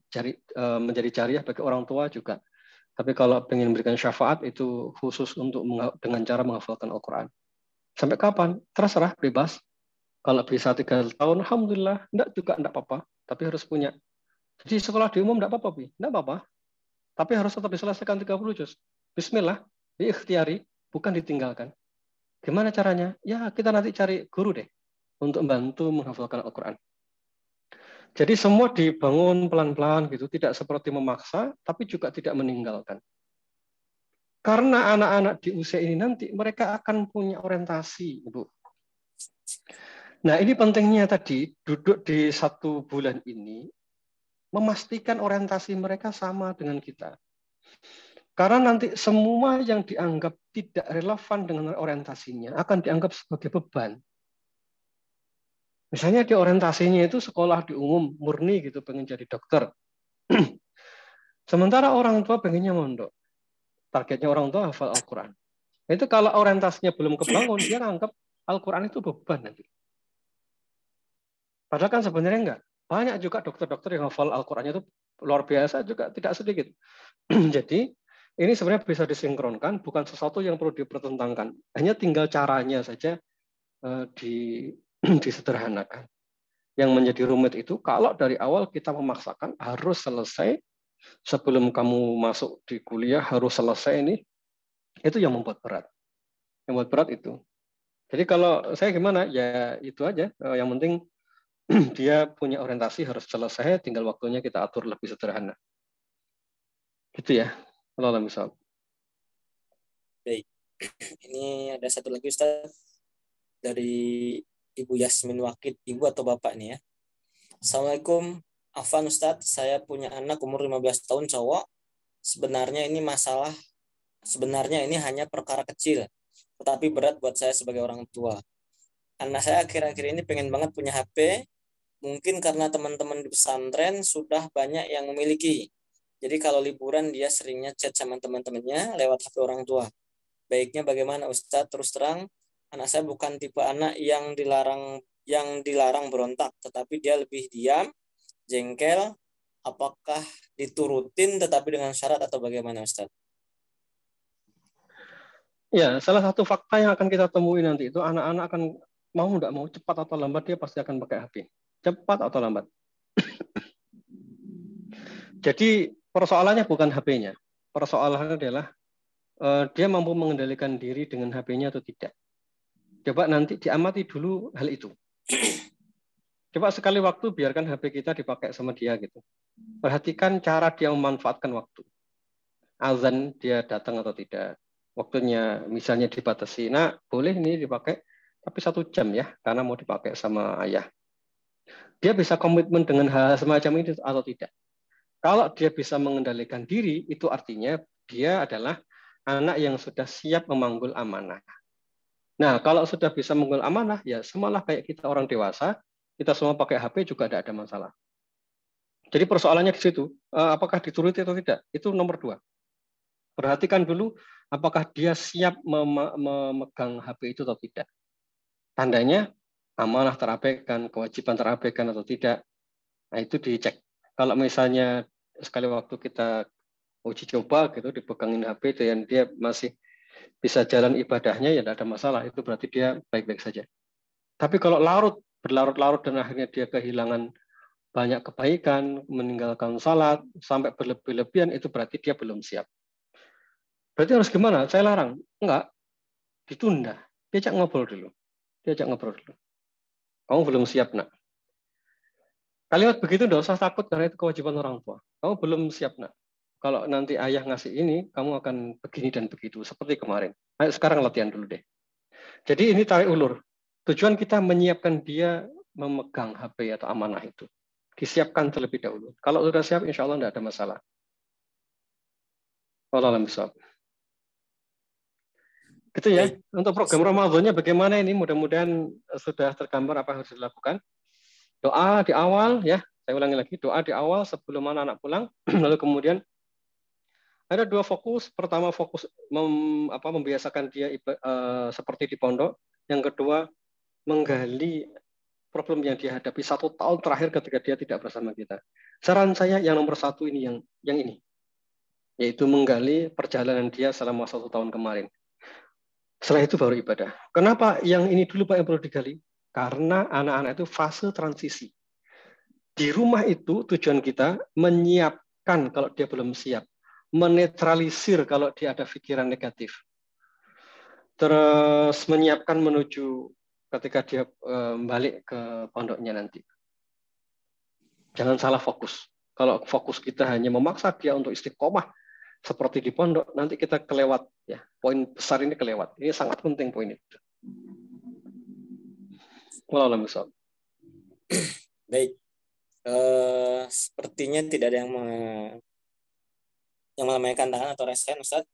menjadi jariah bagi orang tua juga. Tapi kalau ingin memberikan syafaat, itu khusus untuk dengan cara menghafalkan Al-Quran. Sampai kapan? Terserah, bebas. Kalau bisa 3 tahun, alhamdulillah. Enggak juga, enggak apa-apa. Tapi harus punya. Jadi sekolah di umum enggak apa-apa, Bi. Enggak apa-apa. Tapi harus tetap diselesaikan 30 juz. Bismillah. Diikhtiari, bukan ditinggalkan. Gimana caranya? Ya, kita nanti cari guru deh untuk membantu menghafalkan Al-Quran. Jadi semua dibangun pelan-pelan gitu, tidak seperti memaksa, tapi juga tidak meninggalkan. Karena anak-anak di usia ini nanti mereka akan punya orientasi, Ibu. Nah, ini pentingnya tadi duduk di 1 bulan ini memastikan orientasi mereka sama dengan kita. Karena nanti semua yang dianggap tidak relevan dengan orientasinya akan dianggap sebagai beban. Misalnya di orientasinya itu sekolah di umum, murni gitu, pengen jadi dokter. Sementara orang tua pengennya mondok. Targetnya orang tua hafal Al-Quran. Itu kalau orientasinya belum kebangun, dia anggap Al-Quran itu beban nanti. Padahal kan sebenarnya enggak. Banyak juga dokter-dokter yang hafal Al-Qurannya itu luar biasa juga, tidak sedikit. Jadi, ini sebenarnya bisa disinkronkan, bukan sesuatu yang perlu dipertentangkan. Hanya tinggal caranya saja disederhanakan. Yang menjadi rumit itu kalau dari awal kita memaksakan harus selesai sebelum kamu masuk di kuliah, harus selesai ini, itu yang membuat berat. Yang membuat berat itu. Jadi kalau saya gimana? Ya itu aja. Yang penting dia punya orientasi harus selesai, tinggal waktunya kita atur lebih sederhana. Gitu ya. Allah misal. Baik. Ini ada satu lagi Ustaz dari Ibu Yasmin Wakid, Ibu atau Bapak nih ya. Assalamualaikum, Afan Ustadz, saya punya anak umur 15 tahun cowok. Sebenarnya ini hanya perkara kecil, tetapi berat buat saya sebagai orang tua. Anak saya akhir-akhir ini pengen banget punya HP, mungkin karena teman-teman di pesantren sudah banyak yang memiliki. Jadi kalau liburan dia seringnya chat sama teman-temannya lewat HP orang tua. Baiknya bagaimana Ustadz? Terus terang, anak saya bukan tipe anak yang dilarang berontak, tetapi dia lebih diam, jengkel. Apakah diturutin tetapi dengan syarat atau bagaimana Ustadz? Ya, salah satu fakta yang akan kita temui nanti itu anak-anak akan mau nggak mau cepat atau lambat dia pasti akan pakai HP. Cepat atau lambat. Jadi persoalannya bukan HP-nya. Persoalannya adalah dia mampu mengendalikan diri dengan HP-nya atau tidak. Coba nanti diamati dulu hal itu. Coba sekali waktu biarkan HP kita dipakai sama dia gitu. Perhatikan cara dia memanfaatkan waktu. Azan dia datang atau tidak. Waktunya misalnya dibatasi. Nah, boleh ini dipakai tapi 1 jam ya, karena mau dipakai sama ayah. Dia bisa komitmen dengan hal semacam itu atau tidak. Kalau dia bisa mengendalikan diri, itu artinya dia adalah anak yang sudah siap memanggul amanah. Nah, kalau sudah bisa memanggul amanah, ya semalah kayak kita orang dewasa, kita semua pakai HP juga tidak ada masalah. Jadi persoalannya di situ, apakah dituruti atau tidak? Itu nomor 2. Perhatikan dulu, apakah dia siap memegang HP itu atau tidak. Tandanya, amanah terabaikan, kewajiban terabaikan atau tidak. Nah, itu dicek. Kalau misalnya sekali waktu kita uji coba gitu dipegangin HP dan dia masih bisa jalan ibadahnya ya tidak ada masalah, itu berarti dia baik-baik saja. Tapi kalau berlarut-larut dan akhirnya dia kehilangan banyak kebaikan, meninggalkan salat sampai berlebih-lebihan, itu berarti dia belum siap. Berarti harus gimana? Saya larang? Enggak, ditunda. Diajak ngobrol dulu. Kamu belum siap, nak. Kalimat begitu tidak usah takut karena itu kewajiban orang tua. Kamu belum siap, nak. Kalau nanti ayah ngasih ini, kamu akan begini dan begitu, seperti kemarin. Ayo sekarang latihan dulu deh. Jadi ini tarik ulur. Tujuan kita menyiapkan dia memegang HP atau amanah itu. Disiapkan terlebih dahulu. Kalau sudah siap, insya Allah tidak ada masalah. Wallahualam bishawab. Gitu ya. Baik. Untuk program Ramadannya bagaimana ini? Mudah-mudahan sudah tergambar apa yang harus dilakukan. Doa di awal ya. Saya ulangi lagi, doa di awal sebelum anak-anak pulang. Lalu kemudian ada 2 fokus. Pertama fokus membiasakan dia seperti di pondok. Yang kedua menggali problem yang dihadapi 1 tahun terakhir ketika dia tidak bersama kita. Saran saya yang nomor 1 ini yang ini, yaitu menggali perjalanan dia selama 1 tahun kemarin. Setelah itu baru ibadah. Kenapa yang ini dulu Pak yang perlu digali? Karena anak-anak itu fase transisi. Di rumah itu tujuan kita menyiapkan kalau dia belum siap, menetralisir kalau dia ada pikiran negatif, terus menyiapkan menuju ketika dia balik ke pondoknya nanti. Jangan salah fokus. Kalau fokus kita hanya memaksa dia untuk istiqomah seperti di pondok, nanti kita kelewat ya. Poin besar ini kelewat. Ini sangat penting poin itu. Wallahualam bishawab. Baik. Sepertinya tidak ada yang melemahkan tangan atau resen, Ustaz.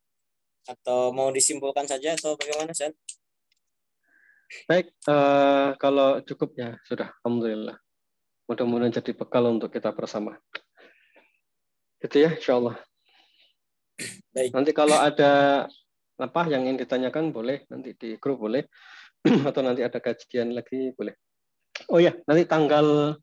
Atau mau disimpulkan saja atau bagaimana, Ustaz? Baik, kalau cukup ya sudah, alhamdulillah. Mudah-mudahan jadi bekal untuk kita bersama. Gitu ya, insya Allah. Baik. Nanti kalau ada apa yang ingin ditanyakan boleh, nanti di grup boleh, atau nanti ada kajian lagi boleh. Oh ya, nanti tanggal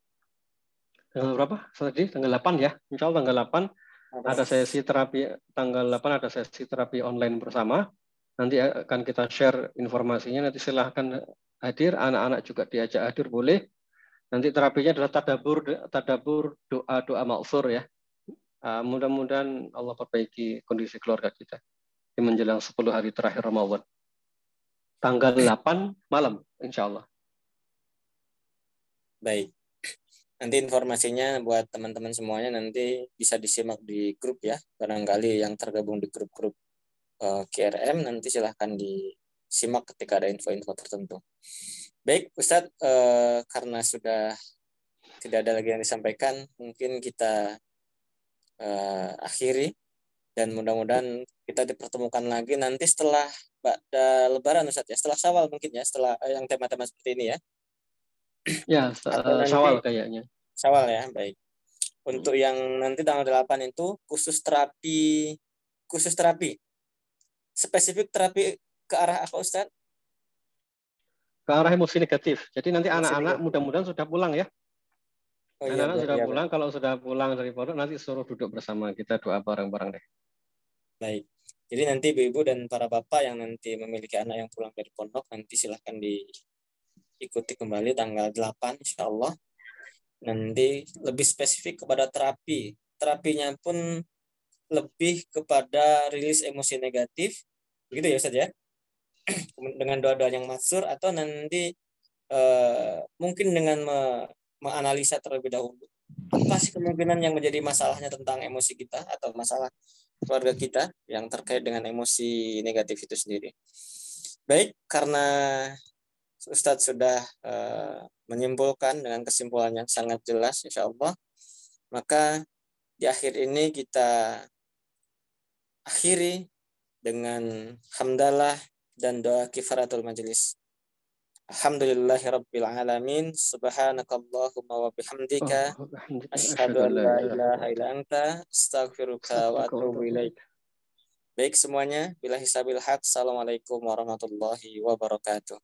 berapa? Tadi tanggal 8 ya. Insya Allah tanggal 8 ada sesi terapi, tanggal 8 ada sesi terapi online bersama. Nanti akan kita share informasinya. Nanti silahkan hadir, anak-anak juga diajak hadir boleh. Nanti terapinya adalah tadabur doa maksur ya. Mudah-mudahan Allah perbaiki kondisi keluarga kita di menjelang 10 hari terakhir Ramadan. Tanggal 8 malam, insya Allah. Baik. Nanti informasinya buat teman-teman semuanya nanti bisa disimak di grup ya. Barangkali yang tergabung di grup-grup KRM nanti silahkan disimak ketika ada info-info tertentu. Baik, Ustadz, karena sudah tidak ada lagi yang disampaikan, mungkin kita akhiri dan mudah-mudahan kita dipertemukan lagi nanti setelah Lebaran, Ustadz ya, setelah Syawal mungkin ya, setelah yang tema-tema seperti ini ya. Ya, Atau nanti Syawal kayaknya. Syawal ya, baik. Untuk yang nanti tanggal 8 itu khusus terapi. Spesifik terapi ke arah apa, Ustadz? Ke arah emosi negatif. Jadi nanti Emosi anak-anak negatif. mudah-mudahan sudah pulang ya. Oh iya, Anak-anak sudah iya, pulang. Kalau sudah pulang dari pondok nanti suruh duduk bersama. Kita doa bareng-bareng deh. baik. Jadi nanti ibu-ibu dan para bapak yang nanti memiliki anak yang pulang dari pondok, nanti silahkan diikuti kembali tanggal 8 insya Allah. Nanti lebih spesifik kepada terapi. Terapinya pun lebih kepada rilis emosi negatif. Begitu ya Ustaz ya? Dengan doa-doa yang maksur atau nanti mungkin dengan menganalisa terlebih dahulu. Apa sih kemungkinan yang menjadi masalahnya tentang emosi kita atau masalah keluarga kita yang terkait dengan emosi negatif itu sendiri. Baik, karena Ustadz sudah menyimpulkan dengan kesimpulan yang sangat jelas insya Allah, maka di akhir ini kita akhiri dengan hamdalah dan doa kifaratul majelis. Alhamdulillahirabbil alamin, subhanakallahumma wa bihamdika asyhadu an la ilaha illa anta astaghfiruka wa atubu ilaik. Baik semuanya, billahi sabil haq. Assalamualaikum warahmatullahi wabarakatuh.